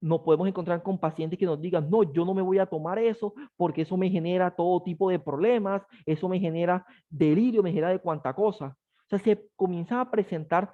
Nos podemos encontrar con pacientes que nos digan, no, yo no me voy a tomar eso porque eso me genera todo tipo de problemas, eso me genera delirio, me genera de cuanta cosa. O sea, se comienzan a presentar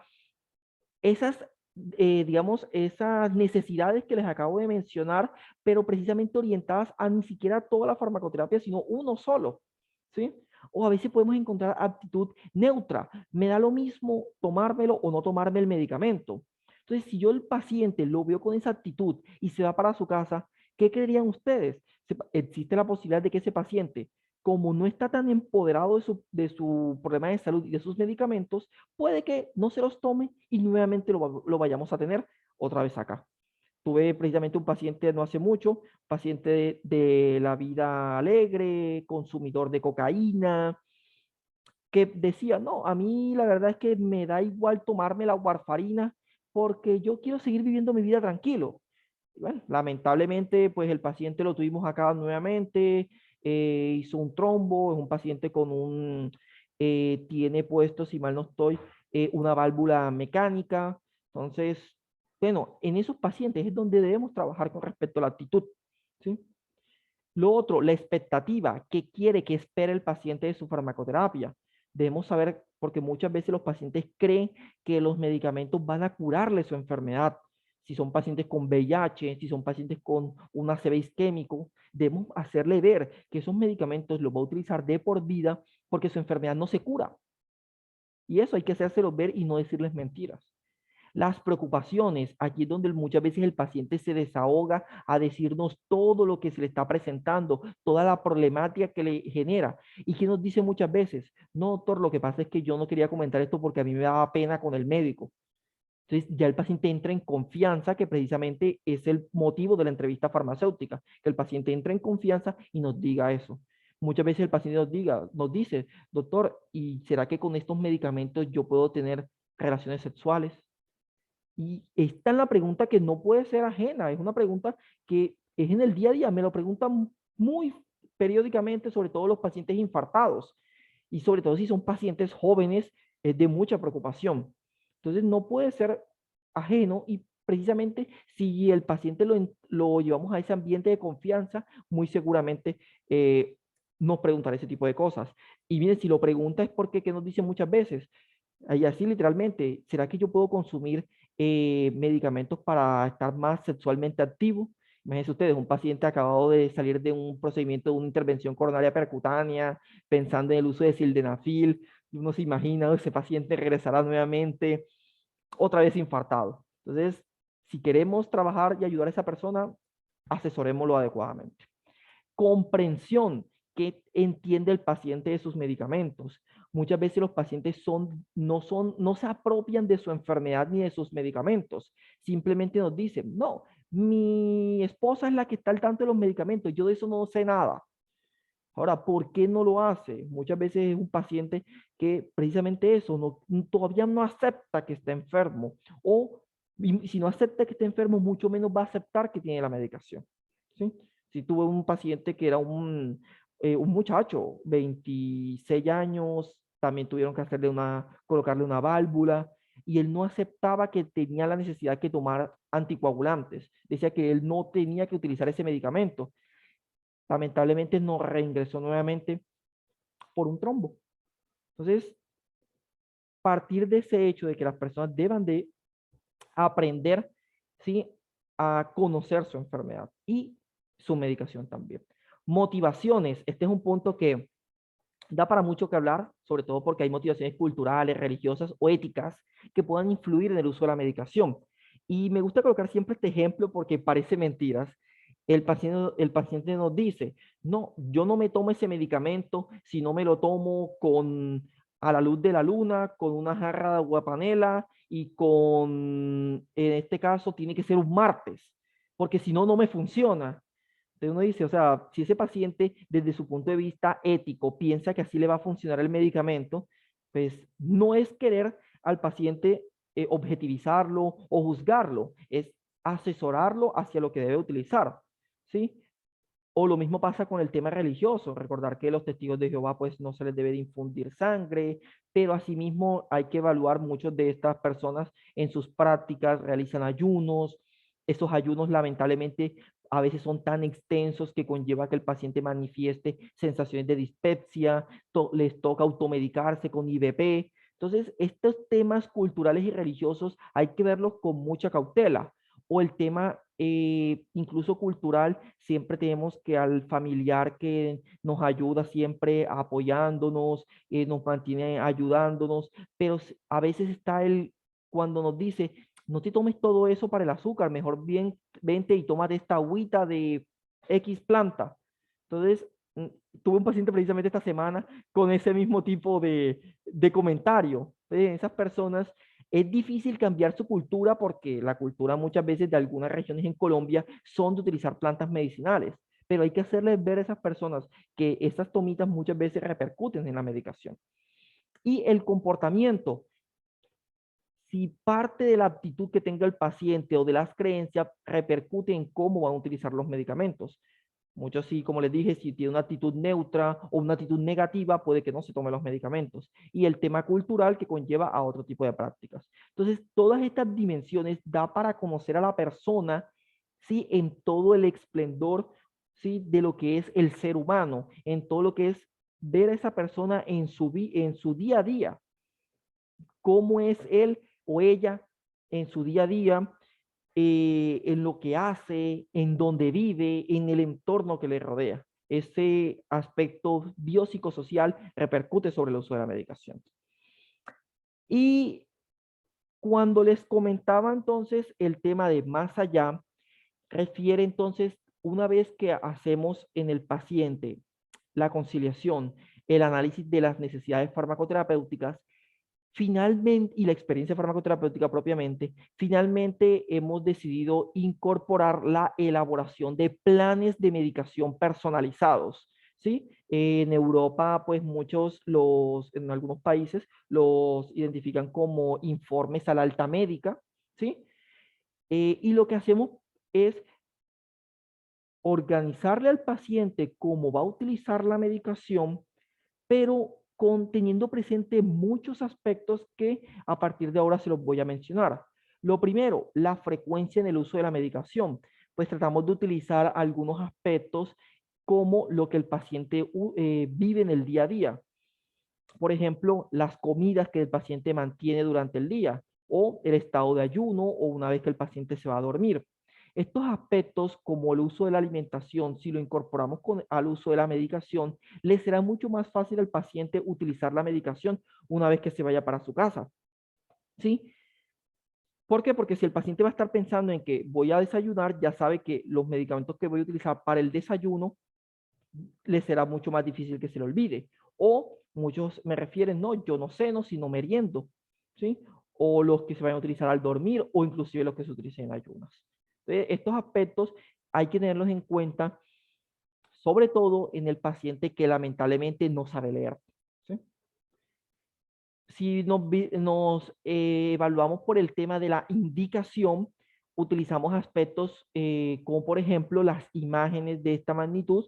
esas, digamos, esas necesidades que les acabo de mencionar, pero precisamente orientadas a ni siquiera toda la farmacoterapia, sino uno solo, ¿sí? O a veces podemos encontrar actitud neutra. Me da lo mismo tomármelo o no tomarme el medicamento. Entonces, si yo el paciente lo veo con esa actitud y se va para su casa, ¿qué creerían ustedes? Existe la posibilidad de que ese paciente, como no está tan empoderado de su problema de salud y de sus medicamentos, puede que no se los tome y nuevamente lo vayamos a tener otra vez acá. Tuve precisamente un paciente no hace mucho, paciente de la vida alegre, consumidor de cocaína, que decía, no, a mí la verdad es que me da igual tomarme la warfarina porque yo quiero seguir viviendo mi vida tranquilo. Y bueno, lamentablemente, pues el paciente lo tuvimos acá nuevamente, hizo un trombo, es un paciente con tiene puesto, si mal no estoy, una válvula mecánica. Entonces, bueno, en esos pacientes es donde debemos trabajar con respecto a la actitud, ¿sí? Lo otro, la expectativa, qué quiere, qué espera el paciente de su farmacoterapia. Debemos saber, porque muchas veces los pacientes creen que los medicamentos van a curarle su enfermedad. Si son pacientes con VIH, si son pacientes con un ACV isquémico, debemos hacerle ver que esos medicamentos los va a utilizar de por vida porque su enfermedad no se cura. Y eso hay que hacérselo ver y no decirles mentiras. Las preocupaciones, aquí es donde muchas veces el paciente se desahoga a decirnos todo lo que se le está presentando, toda la problemática que le genera. ¿Y que nos dice muchas veces? No, doctor, lo que pasa es que yo no quería comentar esto porque a mí me daba pena con el médico. Entonces ya el paciente entra en confianza, que precisamente es el motivo de la entrevista farmacéutica, que el paciente entre en confianza y nos diga eso. Muchas veces el paciente nos dice, doctor, ¿y será que con estos medicamentos yo puedo tener relaciones sexuales? Y esta es la pregunta que no puede ser ajena, es una pregunta que es en el día a día, me lo preguntan muy periódicamente, sobre todo los pacientes infartados, y sobre todo si son pacientes jóvenes, es de mucha preocupación. Entonces no puede ser ajeno y precisamente si el paciente lo llevamos a ese ambiente de confianza, muy seguramente nos preguntará ese tipo de cosas. Y miren, si lo pregunta es porque, ¿qué nos dicen muchas veces? Ahí así literalmente, ¿será que yo puedo consumir medicamentos para estar más sexualmente activo? Imagínense ustedes, un paciente acabado de salir de un procedimiento de una intervención coronaria percutánea, pensando en el uso de sildenafil, uno se imagina, ese paciente regresará nuevamente, otra vez infartado. Entonces, si queremos trabajar y ayudar a esa persona, asesorémoslo adecuadamente. Comprensión, que entiende el paciente de sus medicamentos. Muchas veces los pacientes no se apropian de su enfermedad ni de sus medicamentos. Simplemente nos dicen, no, mi esposa es la que está al tanto de los medicamentos, yo de eso no sé nada. Ahora, ¿por qué no lo hace? Muchas veces es un paciente que precisamente eso, todavía no acepta que está enfermo. O si no acepta que está enfermo, mucho menos va a aceptar que tiene la medicación. ¿Sí? Si tuve un paciente que era un muchacho, 26 años, también tuvieron que colocarle una válvula, y él no aceptaba que tenía la necesidad de tomar anticoagulantes. Decía que él no tenía que utilizar ese medicamento. Lamentablemente nos reingresó nuevamente por un trombo. Entonces, partir de ese hecho de que las personas deban de aprender, ¿sí?, a conocer su enfermedad y su medicación también. Motivaciones, este es un punto que da para mucho que hablar, sobre todo porque hay motivaciones culturales, religiosas o éticas que puedan influir en el uso de la medicación. Y me gusta colocar siempre este ejemplo porque parece mentiras. El paciente nos dice, no, yo no me tomo ese medicamento si no me lo tomo a la luz de la luna, con una jarra de agua panela y en este caso, tiene que ser un martes, porque si no, no me funciona. Entonces uno dice, o sea, si ese paciente desde su punto de vista ético piensa que así le va a funcionar el medicamento, pues no es querer al paciente objetivizarlo o juzgarlo, es asesorarlo hacia lo que debe utilizar, ¿sí? O lo mismo pasa con el tema religioso, recordar que los testigos de Jehová pues no se les debe de infundir sangre, pero asimismo hay que evaluar muchos de estas personas en sus prácticas, realizan ayunos, esos ayunos lamentablemente a veces son tan extensos que conlleva que el paciente manifieste sensaciones de dispepsia, les toca automedicarse con IVP. Entonces, estos temas culturales y religiosos hay que verlos con mucha cautela. O el tema incluso cultural, siempre tenemos que al familiar que nos ayuda siempre apoyándonos, nos mantiene ayudándonos, pero a veces está cuando nos dice, no te tomes todo eso para el azúcar, mejor bien vente y tómate esta agüita de X planta. Entonces, tuve un paciente precisamente esta semana con ese mismo tipo de comentario. Esas personas es difícil cambiar su cultura porque la cultura muchas veces de algunas regiones en Colombia son de utilizar plantas medicinales, pero hay que hacerles ver a esas personas que esas tomitas muchas veces repercuten en la medicación. Y el comportamiento, si parte de la actitud que tenga el paciente o de las creencias repercute en cómo van a utilizar los medicamentos. Muchos sí, como les dije, si tiene una actitud neutra o una actitud negativa, puede que no se tome los medicamentos. Y el tema cultural que conlleva a otro tipo de prácticas. Entonces, todas estas dimensiones da para conocer a la persona, sí, en todo el esplendor, sí, de lo que es el ser humano, en todo lo que es ver a esa persona en su día a día, cómo es él o ella en su día a día, en lo que hace, en donde vive, en el entorno que le rodea. Ese aspecto biopsicosocial repercute sobre el uso de la medicación. Y Cuando les comentaba entonces el tema de más allá, refiere entonces, una vez que hacemos en el paciente la conciliación, el análisis de las necesidades farmacoterapéuticas, finalmente, y la experiencia farmacoterapéutica propiamente, finalmente hemos decidido incorporar la elaboración de planes de medicación personalizados, ¿sí? En Europa, pues en algunos países, los identifican como informes a la alta médica, ¿sí? Y lo que hacemos es organizarle al paciente cómo va a utilizar la medicación, pero teniendo presente muchos aspectos que a partir de ahora se los voy a mencionar. Lo primero, la frecuencia en el uso de la medicación. Pues tratamos de utilizar algunos aspectos como lo que el paciente vive en el día a día. Por ejemplo, las comidas que el paciente mantiene durante el día o el estado de ayuno o una vez que el paciente se va a dormir. Estos aspectos, como el uso de la alimentación, si lo incorporamos al uso de la medicación, le será mucho más fácil al paciente utilizar la medicación una vez que se vaya para su casa. ¿Sí? ¿Por qué? Porque si el paciente va a estar pensando en que voy a desayunar, ya sabe que los medicamentos que voy a utilizar para el desayuno le será mucho más difícil que se le olvide. O muchos me refieren, no, yo no ceno, sino meriendo, ¿sí? O los que se vayan a utilizar al dormir, o inclusive los que se utilicen en ayunas. Entonces, estos aspectos hay que tenerlos en cuenta, sobre todo en el paciente que lamentablemente no sabe leer, ¿sí? Si evaluamos por el tema de la indicación, utilizamos aspectos como por ejemplo las imágenes de esta magnitud.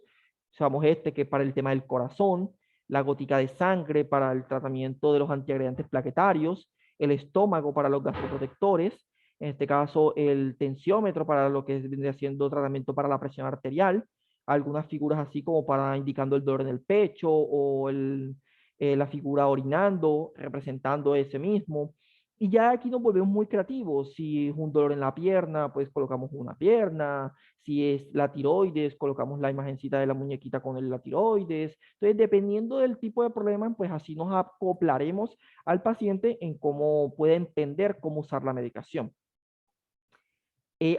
Usamos que para el tema del corazón, la gótica de sangre para el tratamiento de los antiagregantes plaquetarios, el estómago para los gastroprotectores, en este caso el tensiómetro para lo que viene haciendo tratamiento para la presión arterial, algunas figuras así como para indicando el dolor en el pecho o la figura orinando, representando ese mismo. Y ya aquí nos volvemos muy creativos. Si es un dolor en la pierna, pues colocamos una pierna. Si es la tiroides, colocamos la imagencita de la muñequita con la tiroides. Entonces, dependiendo del tipo de problema, pues así nos acoplaremos al paciente en cómo puede entender cómo usar la medicación.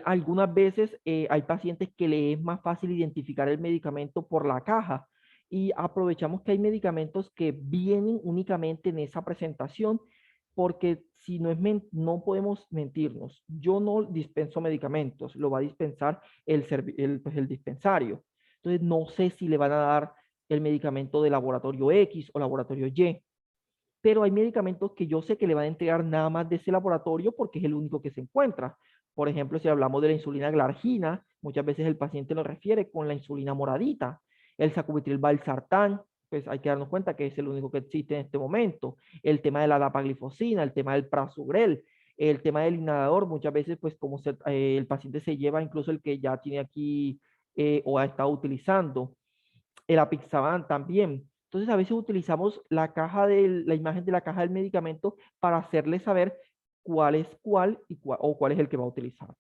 Algunas veces hay pacientes que le es más fácil identificar el medicamento por la caja y aprovechamos que hay medicamentos que vienen únicamente en esa presentación porque si no es no podemos mentirnos. Yo no dispenso medicamentos, lo va a dispensar pues el dispensario. Entonces no sé si le van a dar el medicamento de laboratorio X o laboratorio Y, pero hay medicamentos que yo sé que le van a entregar nada más de ese laboratorio porque es el único que se encuentra. Por ejemplo, si hablamos de la insulina glargina, muchas veces el paciente lo refiere con la insulina moradita. El sacubitril valsartán, pues hay que darnos cuenta que es el único que existe en este momento. El tema de la dapaglifosina, el tema del prasugrel, el tema del inhalador, muchas veces pues como el paciente se lleva incluso el que ya tiene aquí o ha estado utilizando el apixaban también. Entonces, a veces utilizamos la imagen de la caja del medicamento para hacerle saber cuál es cuál o cuál es el que va a utilizar.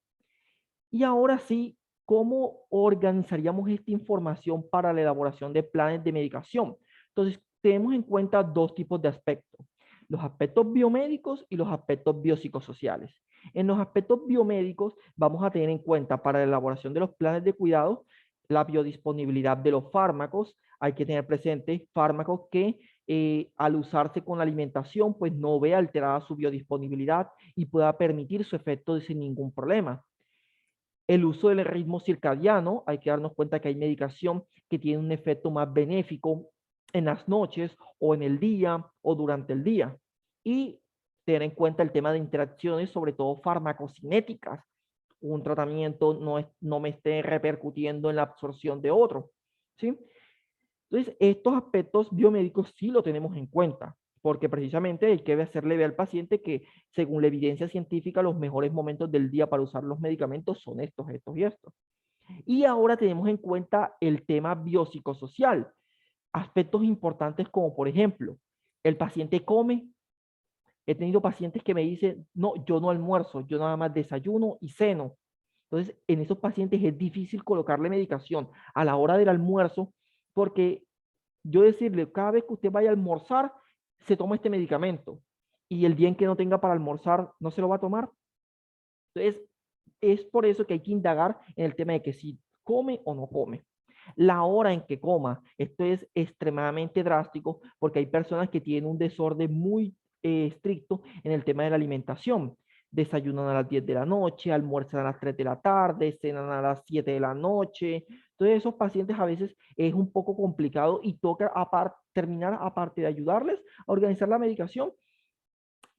Y ahora sí, ¿cómo organizaríamos esta información para la elaboración de planes de medicación? Entonces, tenemos en cuenta dos tipos de aspectos, los aspectos biomédicos y los aspectos biopsicosociales. En los aspectos biomédicos vamos a tener en cuenta para la elaboración de los planes de cuidado la biodisponibilidad de los fármacos. Hay que tener presente fármacos que al usarse con la alimentación pues no vea alterada su biodisponibilidad y pueda permitir su efecto sin ningún problema. El uso del ritmo circadiano, hay que darnos cuenta que hay medicación que tiene un efecto más benéfico en las noches o en el día o durante el día. Y tener en cuenta el tema de interacciones, sobre todo farmacocinéticas. Un tratamiento no me esté repercutiendo en la absorción de otro. ¿Sí? Entonces, estos aspectos biomédicos sí lo tenemos en cuenta, porque precisamente hay que hacerle ver al paciente que, según la evidencia científica, los mejores momentos del día para usar los medicamentos son estos, estos y estos. Y ahora tenemos en cuenta el tema biopsicosocial, aspectos importantes como, por ejemplo, el paciente come. He tenido pacientes que me dicen, no, yo no almuerzo, yo nada más desayuno y ceno. Entonces, en esos pacientes es difícil colocarle medicación a la hora del almuerzo porque yo decirle, cada vez que usted vaya a almorzar, se toma este medicamento. y el día en que no tenga para almorzar, no se lo va a tomar. Entonces, es por eso que hay que indagar en el tema de que si come o no come. La hora en que coma, esto es extremadamente drástico porque hay personas que tienen un desorden muy estricto en el tema de la alimentación. Desayunan a las 10 de la noche, almuerzan a las 3 de la tarde, cenan a las 7 de la noche. Entonces esos pacientes a veces es un poco complicado y toca terminar, aparte de ayudarles a organizar la medicación,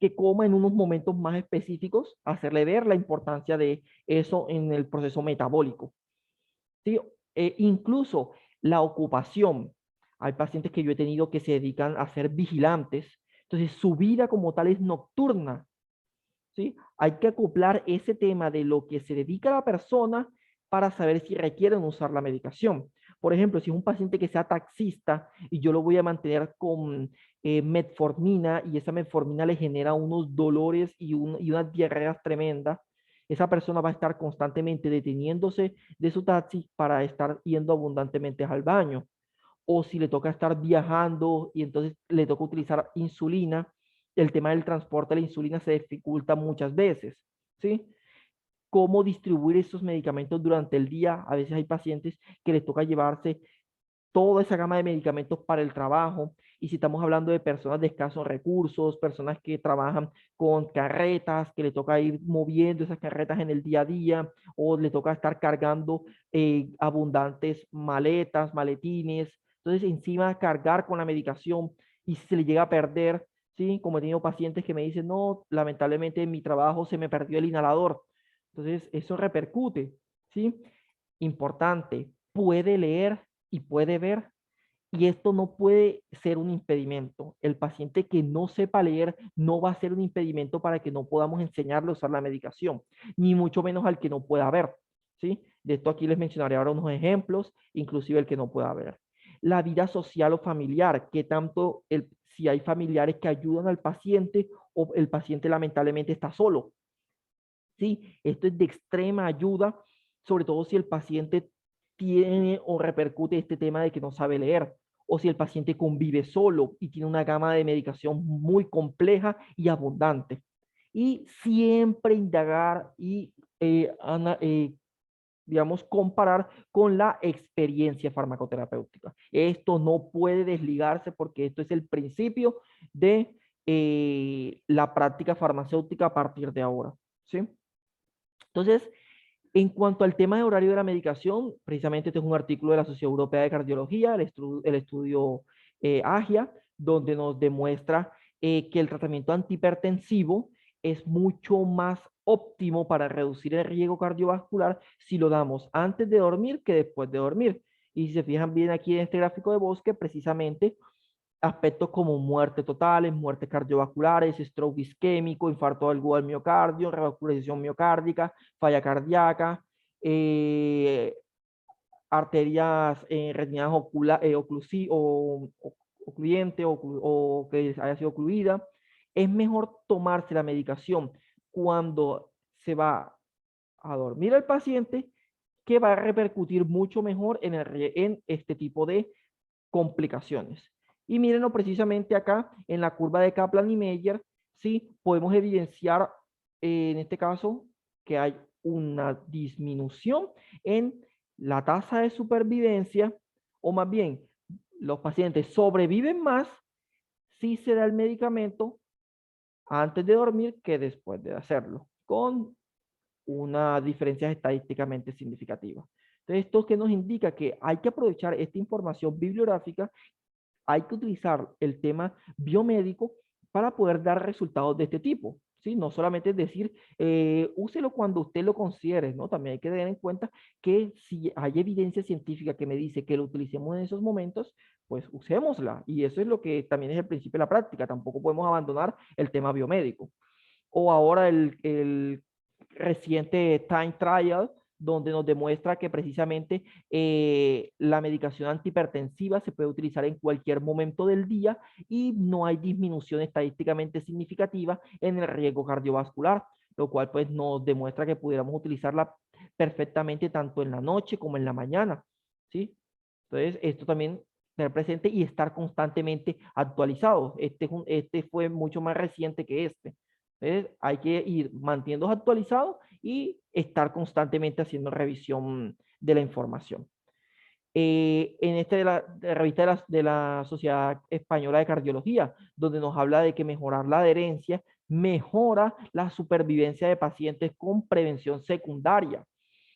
que coma en unos momentos más específicos, hacerle ver la importancia de eso en el proceso metabólico. ¿Sí? Incluso la ocupación. Hay pacientes que yo he tenido que se dedican a ser vigilantes, entonces su vida como tal es nocturna. ¿Sí? Hay que acoplar ese tema de lo que se dedica la persona para saber si requieren usar la medicación. Por ejemplo, si es un paciente que sea taxista y yo lo voy a mantener con metformina y esa metformina le genera unos dolores y unas diarreas tremendas, esa persona va a estar constantemente deteniéndose de su taxi para estar yendo abundantemente al baño. O si le toca estar viajando y entonces le toca utilizar insulina, el tema del transporte de la insulina se dificulta muchas veces, ¿sí? Cómo distribuir esos medicamentos durante el día. A veces hay pacientes que les toca llevarse toda esa gama de medicamentos para el trabajo. Y si estamos hablando de personas de escasos recursos, personas que trabajan con carretas, que le toca ir moviendo esas carretas en el día a día, o le toca estar cargando abundantes maletas, maletines. Entonces, encima cargar con la medicación y si se le llega a perder, ¿sí? Como he tenido pacientes que me dicen, no, lamentablemente en mi trabajo se me perdió el inhalador. Entonces, eso repercute, ¿sí? Importante, puede leer y puede ver, y esto no puede ser un impedimento. El paciente que no sepa leer no va a ser un impedimento para que no podamos enseñarle a usar la medicación, ni mucho menos al que no pueda ver, ¿sí? De esto aquí les mencionaré ahora unos ejemplos, inclusive el que no pueda ver. La vida social o familiar, que tanto si hay familiares que ayudan al paciente o el paciente lamentablemente está solo, ¿sí? Esto es de extrema ayuda, sobre todo si el paciente tiene o repercute este tema de que no sabe leer, o si el paciente convive solo y tiene una gama de medicación muy compleja y abundante. Y siempre indagar y, digamos, comparar con la experiencia farmacoterapéutica. Esto no puede desligarse porque esto es el principio de la práctica farmacéutica a partir de ahora, ¿sí? Entonces, en cuanto al tema de horario de la medicación, precisamente este es un artículo de la Sociedad Europea de Cardiología, el estudio AGIA, donde nos demuestra que el tratamiento antihipertensivo es mucho más óptimo para reducir el riesgo cardiovascular si lo damos antes de dormir que después de dormir. Y si se fijan bien aquí en este gráfico de Bosque, precisamente aspectos como muerte totales, muertes cardiovasculares, stroke isquémico, infarto agudo al miocardio, revascularización miocárdica, falla cardíaca, eh, arterias retinianas ocluyente o que haya sido ocluida. Es mejor tomarse la medicación cuando se va a dormir el paciente, que va a repercutir mucho mejor en este tipo de complicaciones. Y mírenlo precisamente acá en la curva de Kaplan y Meyer, sí podemos evidenciar en este caso que hay una disminución en la tasa de supervivencia, o más bien, los pacientes sobreviven más si se da el medicamento antes de dormir que después de hacerlo, con una diferencia estadísticamente significativa. Entonces, esto que nos indica que hay que aprovechar esta información bibliográfica, hay que utilizar el tema biomédico para poder dar resultados de este tipo. ¿Sí? No solamente es decir, úselo cuando usted lo considere, ¿no? También hay que tener en cuenta que si hay evidencia científica que me dice que lo utilicemos en esos momentos, pues usémosla. Y eso es lo que también es el principio de la práctica. Tampoco podemos abandonar el tema biomédico. O ahora el reciente Time Trial, donde nos demuestra que precisamente la medicación antihipertensiva se puede utilizar en cualquier momento del día y no hay disminución estadísticamente significativa en el riesgo cardiovascular, lo cual pues nos demuestra que pudiéramos utilizarla perfectamente tanto en la noche como en la mañana, ¿sí? Entonces, esto también tener presente y estar constantemente actualizados. Este fue mucho más reciente que este. Entonces, hay que ir manteniendo actualizados y estar constantemente haciendo revisión de la información. En este de la revista de la Sociedad Española de Cardiología, donde nos habla de que mejorar la adherencia mejora la supervivencia de pacientes con prevención secundaria.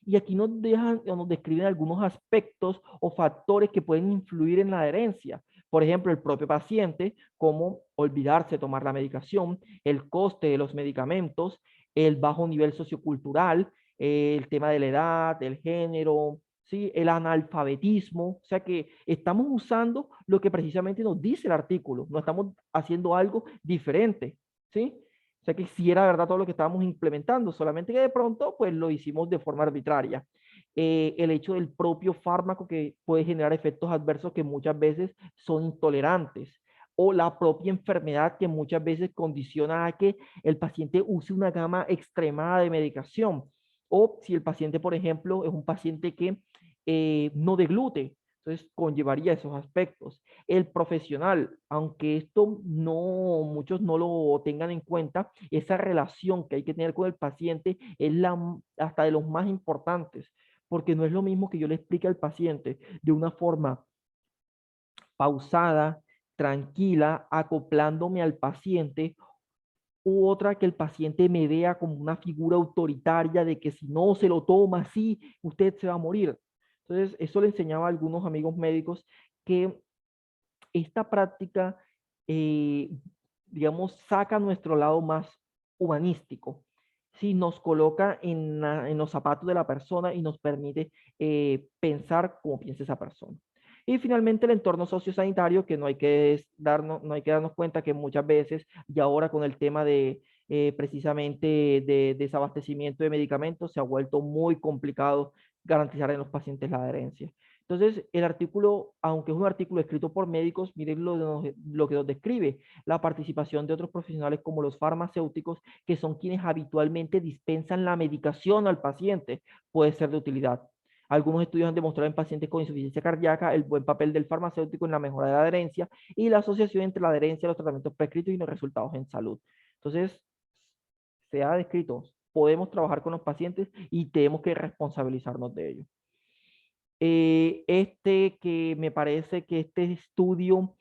Y aquí nos dejan o nos describen algunos aspectos o factores que pueden influir en la adherencia. Por ejemplo, el propio paciente, como olvidarse de tomar la medicación, el coste de los medicamentos, el bajo nivel sociocultural, el tema de la edad, el género, ¿sí? El analfabetismo. O sea que estamos usando lo que precisamente nos dice el artículo, no estamos haciendo algo diferente, ¿sí? O sea que sí era verdad todo lo que estábamos implementando, solamente que de pronto pues lo hicimos de forma arbitraria. El hecho del propio fármaco que puede generar efectos adversos que muchas veces son intolerantes, o la propia enfermedad que muchas veces condiciona a que el paciente use una gama extremada de medicación, o si el paciente, por ejemplo, es un paciente que no deglute, entonces conllevaría esos aspectos. El profesional, aunque esto no, muchos no lo tengan en cuenta, esa relación que hay que tener con el paciente es hasta de los más importantes, porque no es lo mismo que yo le explique al paciente de una forma pausada, tranquila, acoplándome al paciente, u otra que el paciente me vea como una figura autoritaria de que si no se lo toma así, usted se va a morir. Entonces, eso le enseñaba a algunos amigos médicos que esta práctica, eh, digamos, saca nuestro lado más humanístico. Sí, nos coloca en los zapatos de la persona y nos permite pensar como piensa esa persona. Y finalmente el entorno sociosanitario, que no hay que darnos cuenta que muchas veces, y ahora con el tema de precisamente de desabastecimiento de medicamentos, se ha vuelto muy complicado garantizar en los pacientes la adherencia. Entonces, el artículo, aunque es un artículo escrito por médicos, miren lo que nos describe, la participación de otros profesionales como los farmacéuticos, que son quienes habitualmente dispensan la medicación al paciente, puede ser de utilidad. Algunos estudios han demostrado en pacientes con insuficiencia cardíaca el buen papel del farmacéutico en la mejora de la adherencia y la asociación entre la adherencia a los tratamientos prescritos y los resultados en salud. Entonces, se ha descrito, podemos trabajar con los pacientes y tenemos que responsabilizarnos de ello. Que me parece que este estudio,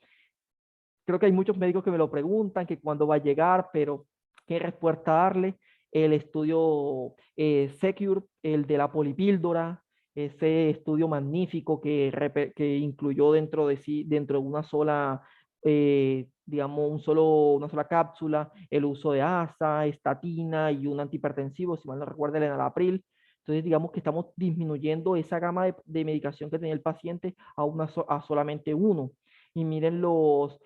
creo que hay muchos médicos que me lo preguntan, que cuándo va a llegar, pero qué respuesta darle. El estudio Secure, el de la polipíldora, ese estudio magnífico que incluyó dentro de sí, dentro de una sola, digamos, una sola cápsula, el uso de ASA, estatina y un antihipertensivo, si mal no recuerdo, el enalapril. Entonces, digamos que estamos disminuyendo esa gama de medicación que tenía el paciente a solamente uno. Y miren los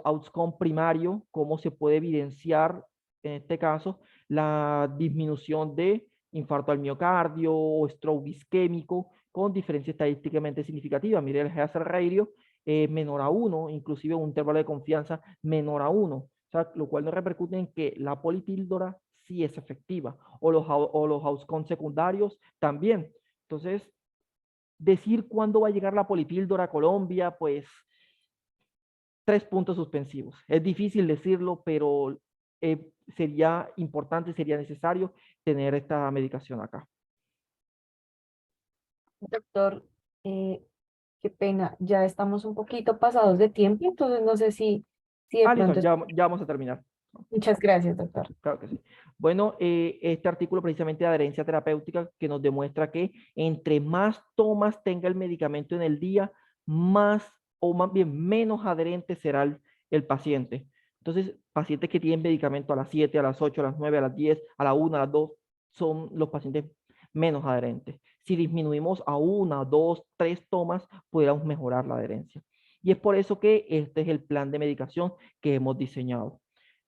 outcomes primarios, cómo se puede evidenciar, en este caso, la disminución de infarto al miocardio o stroke isquémico con diferencia estadísticamente significativa. Mire el hazard ratio menor a 1, inclusive un intervalo de confianza menor a 1, o sea, lo cual no repercute en que la polipíldora sí es efectiva, o los outcomes secundarios también. Entonces, decir cuándo va a llegar la polipíldora a Colombia, pues 3 puntos suspensivos. Es difícil decirlo, pero sería importante, sería necesario tener esta medicación acá. Doctor, eh, qué pena, ya estamos un poquito pasados de tiempo, entonces no sé si de Listo, pronto... ya vamos a terminar. Muchas gracias, doctor. Claro que sí. Bueno, este artículo precisamente de adherencia terapéutica que nos demuestra que entre más tomas tenga el medicamento en el día, más o más bien menos adherente será el paciente. Entonces, pacientes que tienen medicamento a las 7, a las 8, a las 9, a las 10, a la 1, a las 2, son los pacientes menos adherentes. Si disminuimos a 1, 2, 3 tomas, podríamos mejorar la adherencia. Y es por eso que este es el plan de medicación que hemos diseñado,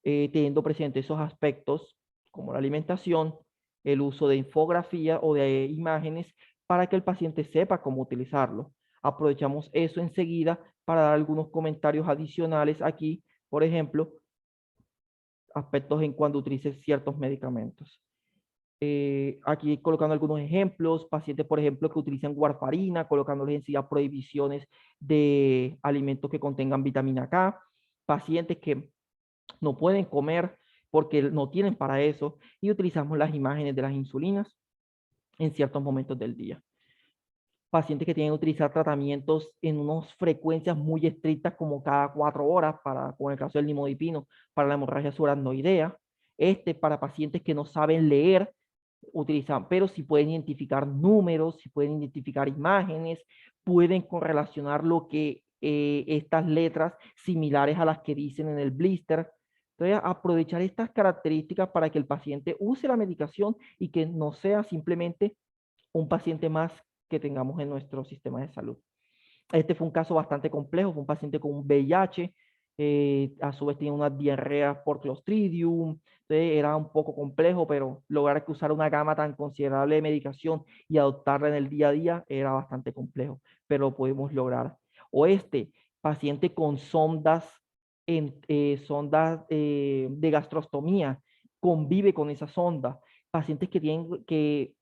teniendo presente esos aspectos como la alimentación, el uso de infografía o de imágenes para que el paciente sepa cómo utilizarlo. Aprovechamos eso enseguida para dar algunos comentarios adicionales aquí, por ejemplo, aspectos en cuando utilice ciertos medicamentos. Aquí colocando algunos ejemplos, pacientes, por ejemplo, que utilizan warfarina, colocándoles enseguida prohibiciones de alimentos que contengan vitamina K, pacientes que no pueden comer porque no tienen para eso, y utilizamos las imágenes de las insulinas en ciertos momentos del día. Pacientes que tienen que utilizar tratamientos en unas frecuencias muy estrictas, como cada 4 horas, como en el caso del nimodipino, para la hemorragia subaracnoidea. Para pacientes que no saben leer, utilizan, pero si pueden identificar números, si pueden identificar imágenes, pueden correlacionar lo que estas letras similares a las que dicen en el blister. Entonces, aprovechar estas características para que el paciente use la medicación y que no sea simplemente un paciente más que tengamos en nuestro sistema de salud. Este fue un caso bastante complejo, fue un paciente con un VIH, a su vez tenía una diarrea por Clostridium, entonces era un poco complejo, pero lograr que usara una gama tan considerable de medicación y adoptarla en el día a día era bastante complejo, pero lo pudimos lograr. O paciente con sondas, de gastrostomía, convive con esa sonda, pacientes que tienen que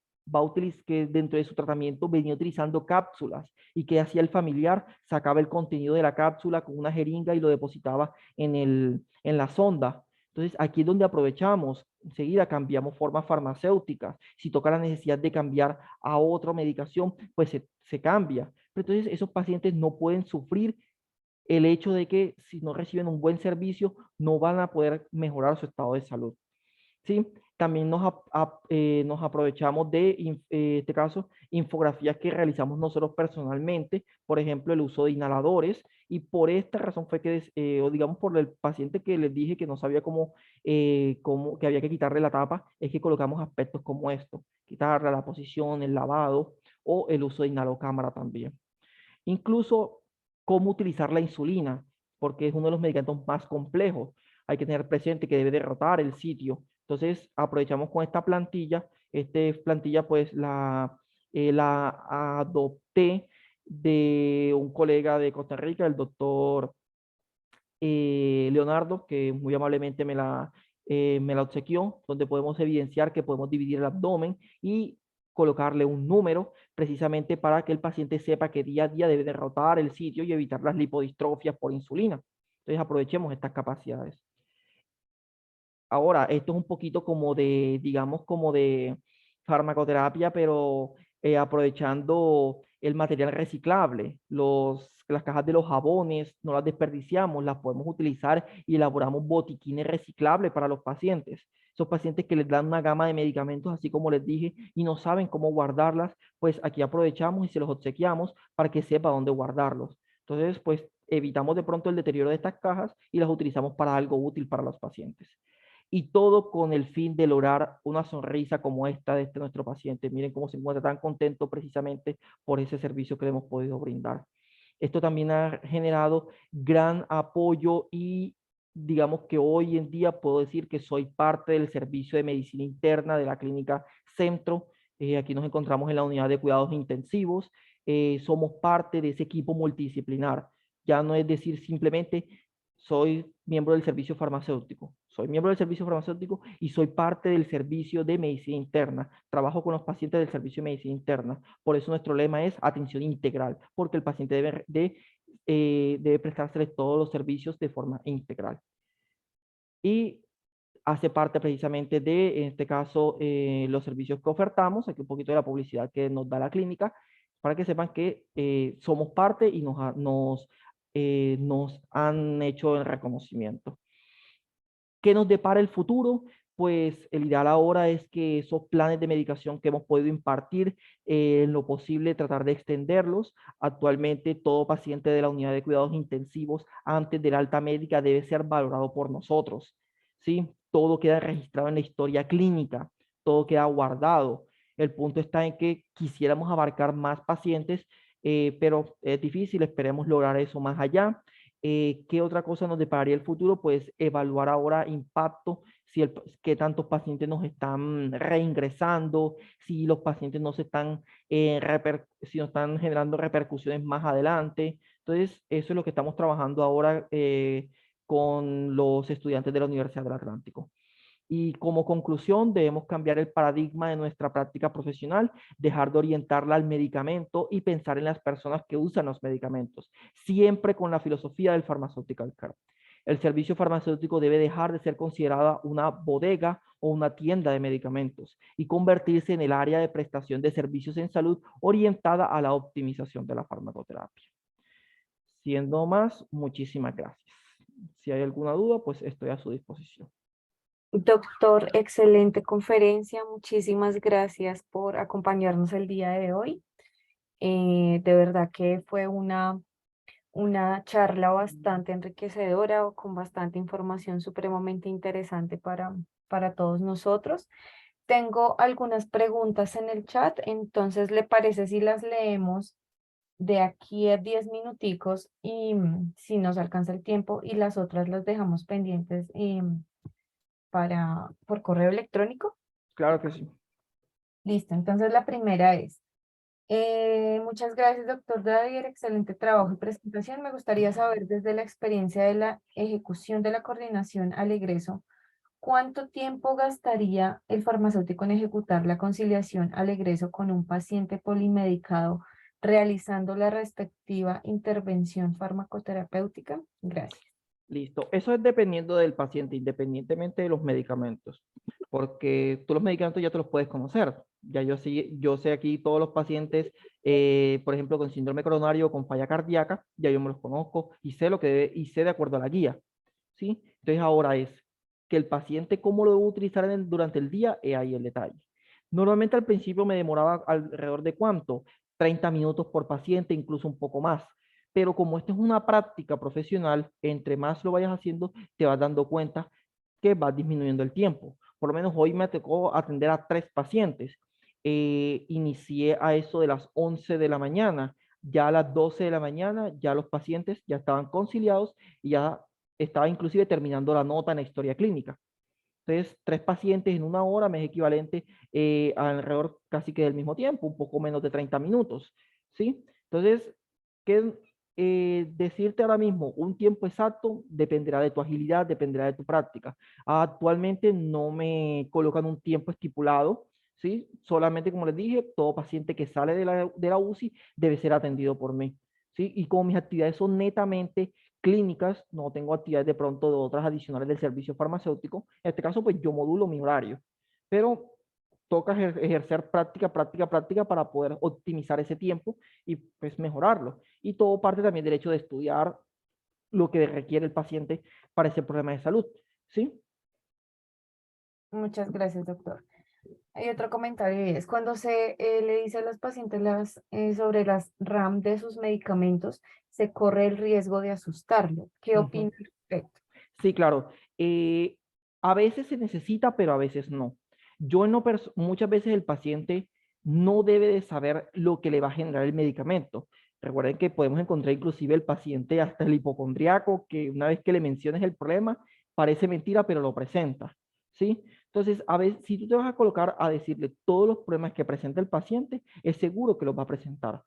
dentro de su tratamiento venía utilizando cápsulas y que hacía el familiar, sacaba el contenido de la cápsula con una jeringa y lo depositaba en la sonda. Entonces, aquí es donde aprovechamos, enseguida cambiamos formas farmacéuticas. Si toca la necesidad de cambiar a otra medicación, pues se cambia. Pero entonces, esos pacientes no pueden sufrir el hecho de que si no reciben un buen servicio, no van a poder mejorar su estado de salud. ¿Sí? También nos aprovechamos de, este caso, infografías que realizamos nosotros personalmente, por ejemplo, el uso de inhaladores, y por esta razón fue que, o digamos por el paciente que les dije que no sabía que había que quitarle la tapa, es que colocamos aspectos como esto, quitarle la posición, el lavado, o el uso de inhalocámara también. Incluso cómo utilizar la insulina, porque es uno de los medicamentos más complejos. Hay que tener presente que debe de rotar el sitio. Entonces, aprovechamos con esta plantilla. Esta plantilla, pues, la adopté de un colega de Costa Rica, el doctor Leonardo, que muy amablemente me la obsequió, donde podemos evidenciar que podemos dividir el abdomen y colocarle un número precisamente para que el paciente sepa que día a día debe derrotar el sitio y evitar las lipodistrofias por insulina. Entonces aprovechemos estas capacidades. Ahora, esto es un poquito como de, digamos, como de farmacoterapia, pero aprovechando el material reciclable. Las cajas de los jabones no las desperdiciamos, las podemos utilizar y elaboramos botiquines reciclables para los pacientes. Esos pacientes que les dan una gama de medicamentos, así como les dije, y no saben cómo guardarlas, pues aquí aprovechamos y se los obsequiamos para que sepa dónde guardarlos. Entonces, pues evitamos de pronto el deterioro de estas cajas y las utilizamos para algo útil para los pacientes. Y todo con el fin de lograr una sonrisa como esta de nuestro paciente. Miren cómo se encuentra tan contento precisamente por ese servicio que le hemos podido brindar. Esto también ha generado gran apoyo y digamos que hoy en día puedo decir que soy parte del servicio de medicina interna de la clínica Centro. Aquí nos encontramos en la unidad de cuidados intensivos. Somos parte de ese equipo multidisciplinar. Ya no es decir simplemente soy miembro del servicio farmacéutico. Soy miembro del servicio farmacéutico y soy parte del servicio de medicina interna. Trabajo con los pacientes del servicio de medicina interna. Por eso nuestro lema es atención integral, porque el paciente debe prestársele todos los servicios de forma integral. Y hace parte precisamente de, en este caso, los servicios que ofertamos, aquí un poquito de la publicidad que nos da la clínica, para que sepan que somos parte y nos han hecho el reconocimiento. ¿Qué nos depara el futuro? Pues el ideal ahora es que esos planes de medicación que hemos podido impartir, en lo posible tratar de extenderlos. Actualmente todo paciente de la unidad de cuidados intensivos antes de la alta médica debe ser valorado por nosotros, ¿sí? Todo queda registrado en la historia clínica, todo queda guardado. El punto está en que quisiéramos abarcar más pacientes, pero es difícil, esperemos lograr eso más allá. ¿Qué otra cosa nos depararía el futuro? Pues evaluar ahora impacto, qué tantos pacientes nos están reingresando, si los pacientes no se están, si nos están generando repercusiones más adelante. Entonces, eso es lo que estamos trabajando ahora con los estudiantes de la Universidad del Atlántico. Y como conclusión, debemos cambiar el paradigma de nuestra práctica profesional, dejar de orientarla al medicamento y pensar en las personas que usan los medicamentos, siempre con la filosofía del pharmaceutical care. El servicio farmacéutico debe dejar de ser considerada una bodega o una tienda de medicamentos y convertirse en el área de prestación de servicios en salud orientada a la optimización de la farmacoterapia. Siendo más, muchísimas gracias. Si hay alguna duda, pues estoy a su disposición. Doctor, excelente conferencia. Muchísimas gracias por acompañarnos el día de hoy. De verdad que fue una charla bastante enriquecedora, con bastante información supremamente interesante para todos nosotros. Tengo algunas preguntas en el chat, entonces, ¿le parece si las leemos de aquí a 10 minuticos y si nos alcanza el tiempo, y las otras las dejamos pendientes por correo electrónico? Claro que sí. Listo, entonces la primera es, muchas gracias, doctor Davier, excelente trabajo y presentación. Me gustaría saber, desde la experiencia de la ejecución de la coordinación al egreso, ¿cuánto tiempo gastaría el farmacéutico en ejecutar la conciliación al egreso con un paciente polimedicado realizando la respectiva intervención farmacoterapéutica? Gracias. Listo. Eso es dependiendo del paciente, independientemente de los medicamentos, porque tú los medicamentos ya te los puedes conocer. Ya yo sé aquí todos los pacientes, por ejemplo, con síndrome coronario, con falla cardíaca, ya yo me los conozco y sé lo que debe, y sé de acuerdo a la guía, ¿sí? Entonces ahora es que el paciente cómo lo debo utilizar durante el día, es ahí el detalle. Normalmente al principio me demoraba alrededor de ¿cuánto? 30 minutos por paciente, incluso un poco más. Pero como esto es una práctica profesional, entre más lo vayas haciendo, te vas dando cuenta que vas disminuyendo el tiempo. Por lo menos hoy me tocó atender a 3 pacientes. Inicié a eso de las 11 de la mañana. Ya a las 12 de la mañana, ya los pacientes ya estaban conciliados y ya estaba inclusive terminando la nota en la historia clínica. Entonces, 3 pacientes en una hora me es equivalente a alrededor casi que del mismo tiempo, un poco menos de 30 minutos, ¿sí? Entonces, ¿qué decirte ahora mismo? Un tiempo exacto dependerá de tu agilidad, dependerá de tu práctica. Actualmente no me colocan un tiempo estipulado, ¿sí? Solamente, como les dije, todo paciente que sale de la UCI debe ser atendido por mí, ¿sí? Y como mis actividades son netamente clínicas, no tengo actividades de pronto de otras adicionales del servicio farmacéutico. En este caso, pues yo modulo mi horario, pero toca ejercer práctica, práctica, práctica para poder optimizar ese tiempo y pues mejorarlo. Y todo parte también del hecho de estudiar lo que requiere el paciente para ese problema de salud, ¿sí? Muchas gracias, doctor. Hay otro comentario y es, cuando se le dice a los pacientes sobre las RAM de sus medicamentos, se corre el riesgo de asustarlo. ¿Qué opina al respecto? Sí, claro. A veces se necesita, pero a veces no. Muchas veces el paciente no debe de saber lo que le va a generar el medicamento. Recuerden que podemos encontrar inclusive el paciente hasta el hipocondriaco, que una vez que le menciones el problema, parece mentira, pero lo presenta, ¿sí? Entonces, a veces, si tú te vas a colocar a decirle todos los problemas que presenta el paciente, es seguro que los va a presentar.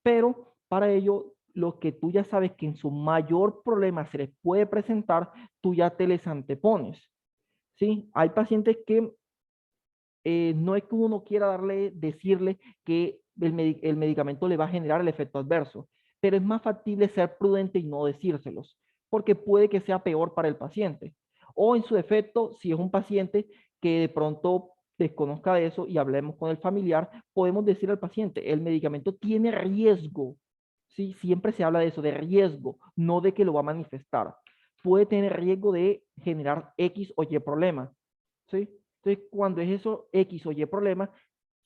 Pero para ello, lo que tú ya sabes que en su mayor problema se les puede presentar, tú ya te les antepones, ¿sí? Hay pacientes que no es que uno quiera decirle que el medicamento le va a generar el efecto adverso, pero es más factible ser prudente y no decírselos, porque puede que sea peor para el paciente. O en su defecto, si es un paciente que de pronto desconozca de eso y hablemos con el familiar, podemos decir al paciente, el medicamento tiene riesgo, ¿sí? Siempre se habla de eso, de riesgo, no de que lo va a manifestar. Puede tener riesgo de generar X o Y problema, ¿sí? Entonces, cuando es eso X o Y problema,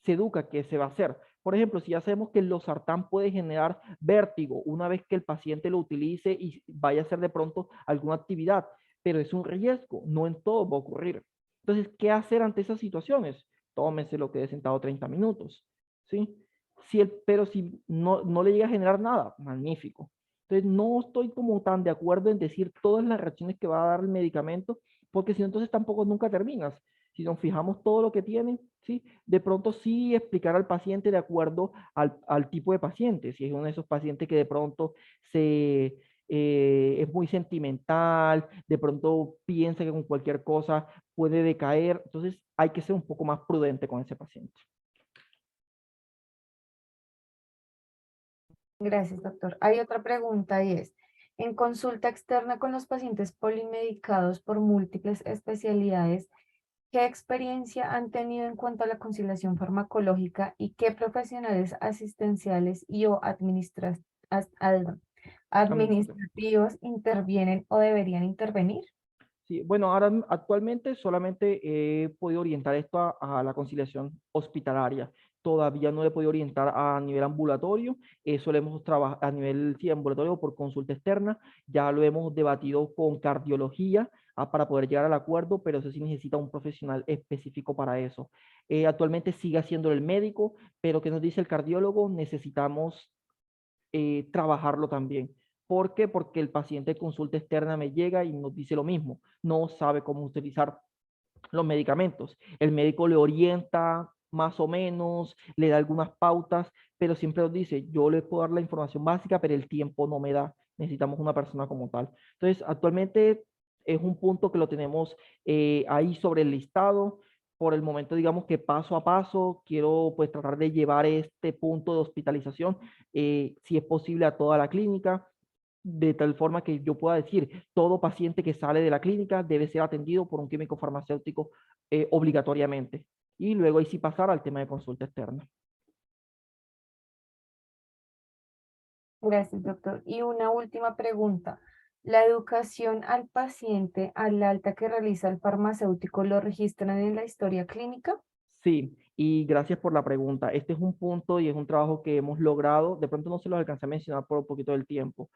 se educa qué se va a hacer. Por ejemplo, si ya sabemos que el losartán puede generar vértigo una vez que el paciente lo utilice y vaya a hacer de pronto alguna actividad, pero es un riesgo, no en todo va a ocurrir. Entonces, ¿qué hacer ante esas situaciones? Tómese lo que he sentado 30 minutos, ¿sí? Pero si no le llega a generar nada, magnífico. Entonces, no estoy como tan de acuerdo en decir todas las reacciones que va a dar el medicamento, porque si no, entonces tampoco nunca terminas. Si nos fijamos todo lo que tiene, ¿sí? De pronto sí explicar al paciente de acuerdo al tipo de paciente. Si es uno de esos pacientes que de pronto se es muy sentimental, de pronto piensa que con cualquier cosa puede decaer, entonces hay que ser un poco más prudente con ese paciente. Gracias, doctor. Hay otra pregunta y es, en consulta externa con los pacientes polimedicados por múltiples especialidades, ¿qué experiencia han tenido en cuanto a la conciliación farmacológica y qué profesionales asistenciales y o Administrativo. administrativos intervienen o deberían intervenir? Sí, bueno, ahora actualmente solamente he podido orientar esto a la conciliación hospitalaria. Todavía no le he podido orientar a nivel ambulatorio. Eso lo hemos trabajado a nivel sí, ambulatorio por consulta externa. Ya lo hemos debatido con cardiología para poder llegar al acuerdo, pero eso sí necesita un profesional específico para eso. Actualmente sigue haciendo el médico, pero ¿qué nos dice el cardiólogo? Necesitamos trabajarlo también. ¿Por qué? Porque el paciente de consulta externa me llega y nos dice lo mismo, no sabe cómo utilizar los medicamentos. El médico le orienta más o menos, le da algunas pautas, pero siempre nos dice, yo le puedo dar la información básica, pero el tiempo no me da. Necesitamos una persona como tal. Entonces, actualmente es un punto que lo tenemos ahí sobre el listado. Por el momento, digamos que paso a paso, quiero pues tratar de llevar este punto de hospitalización, si es posible, a toda la clínica, de tal forma que yo pueda decir, todo paciente que sale de la clínica debe ser atendido por un químico farmacéutico obligatoriamente. Y luego ahí sí pasar al tema de consulta externa. Gracias, doctor. Y una última pregunta. ¿La educación al paciente al alta que realiza el farmacéutico lo registran en la historia clínica? Sí, y gracias por la pregunta. Este es un punto y es un trabajo que hemos logrado. De pronto no se los alcancé a mencionar por un poquito del tiempo.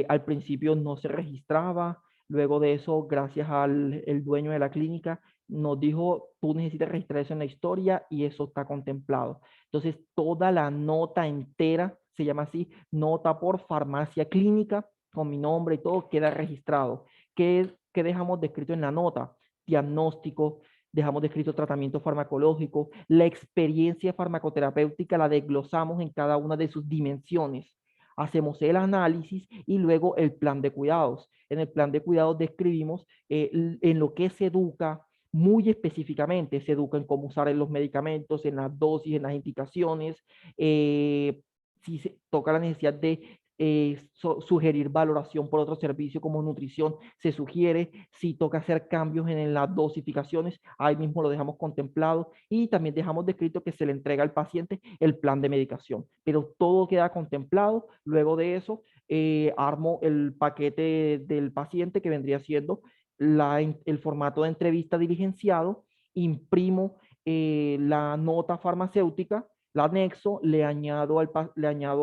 Al principio no se registraba. Luego de eso, gracias al el dueño de la clínica, nos dijo, tú necesitas registrar eso en la historia y eso está contemplado. Entonces, toda la nota entera, se llama así, nota por farmacia clínica, con mi nombre y todo, queda registrado. ¿Qué dejamos descrito en la nota? Diagnóstico, dejamos descrito tratamiento farmacológico, la experiencia farmacoterapéutica la desglosamos en cada una de sus dimensiones. Hacemos el análisis y luego el plan de cuidados. En el plan de cuidados describimos en lo que se educa muy específicamente. Se educa en cómo usar los medicamentos, en las dosis, en las indicaciones. Si se toca la necesidad de sugerir valoración por otro servicio como nutrición, se sugiere. Si toca hacer cambios en las dosificaciones, ahí mismo lo dejamos contemplado y también dejamos descrito que se le entrega al paciente el plan de medicación, pero todo queda contemplado. Luego de eso, armo el paquete del paciente que vendría siendo el formato de entrevista diligenciado, imprimo la nota farmacéutica, la anexo, le añado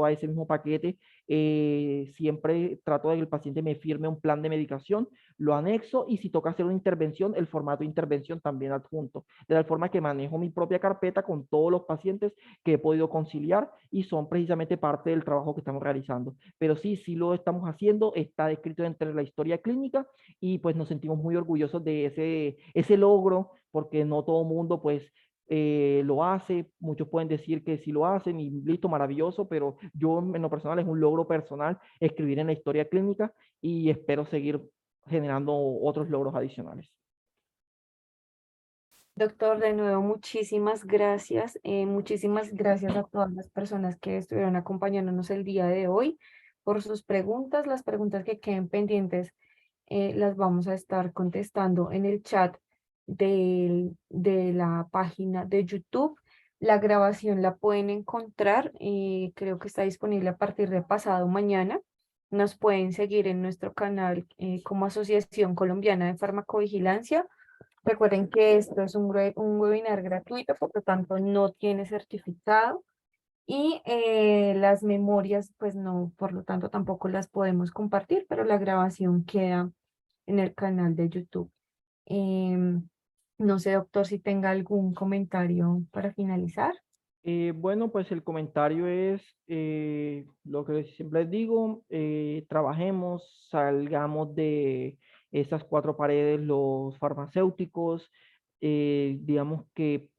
a ese mismo paquete, siempre trato de que el paciente me firme un plan de medicación, lo anexo y si toca hacer una intervención, el formato de intervención también adjunto, de tal forma que manejo mi propia carpeta con todos los pacientes que he podido conciliar y son precisamente parte del trabajo que estamos realizando. Pero sí, sí lo estamos haciendo, está descrito entre la historia clínica y pues nos sentimos muy orgullosos de ese logro, porque no todo mundo pues lo hace, muchos pueden decir que sí lo hacen y listo, maravilloso, pero yo en lo personal es un logro personal escribir en la historia clínica y espero seguir generando otros logros adicionales. Doctor, de nuevo, muchísimas gracias. Muchísimas gracias a todas las personas que estuvieron acompañándonos el día de hoy por sus preguntas. Las preguntas que queden pendientes las vamos a estar contestando en el chat de la página de YouTube. La grabación la pueden encontrar, creo que está disponible a partir de pasado mañana. Nos pueden seguir en nuestro canal como Asociación Colombiana de Farmacovigilancia. Recuerden que esto es un webinar gratuito, por lo tanto no tiene certificado y las memorias, pues no, por lo tanto tampoco las podemos compartir, pero la grabación queda en el canal de YouTube. Em, no sé, doctor, si tenga algún comentario para finalizar. Bueno, pues el comentario es lo que siempre les digo, trabajemos, salgamos de esas cuatro paredes los farmacéuticos, digamos que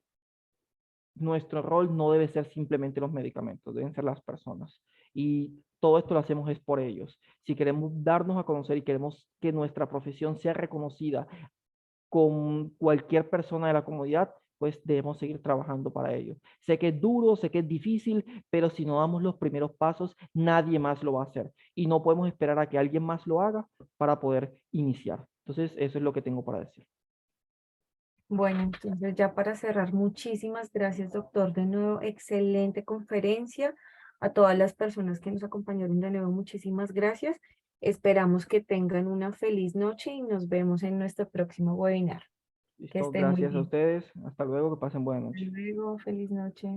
nuestro rol no debe ser simplemente los medicamentos, deben ser las personas. Y todo esto lo hacemos es por ellos. Si queremos darnos a conocer y queremos que nuestra profesión sea reconocida con cualquier persona de la comunidad, pues debemos seguir trabajando para ello. Sé que es duro, sé que es difícil, pero si no damos los primeros pasos, nadie más lo va a hacer. Y no podemos esperar a que alguien más lo haga para poder iniciar. Entonces, eso es lo que tengo para decir. Bueno, entonces ya para cerrar, muchísimas gracias, doctor. De nuevo, excelente conferencia. A todas las personas que nos acompañaron de nuevo, muchísimas gracias. Esperamos que tengan una feliz noche y nos vemos en nuestro próximo webinar. Que Listo, estén muy gracias a bien. ustedes. Hasta luego, que pasen buena Hasta noche. luego, feliz noche.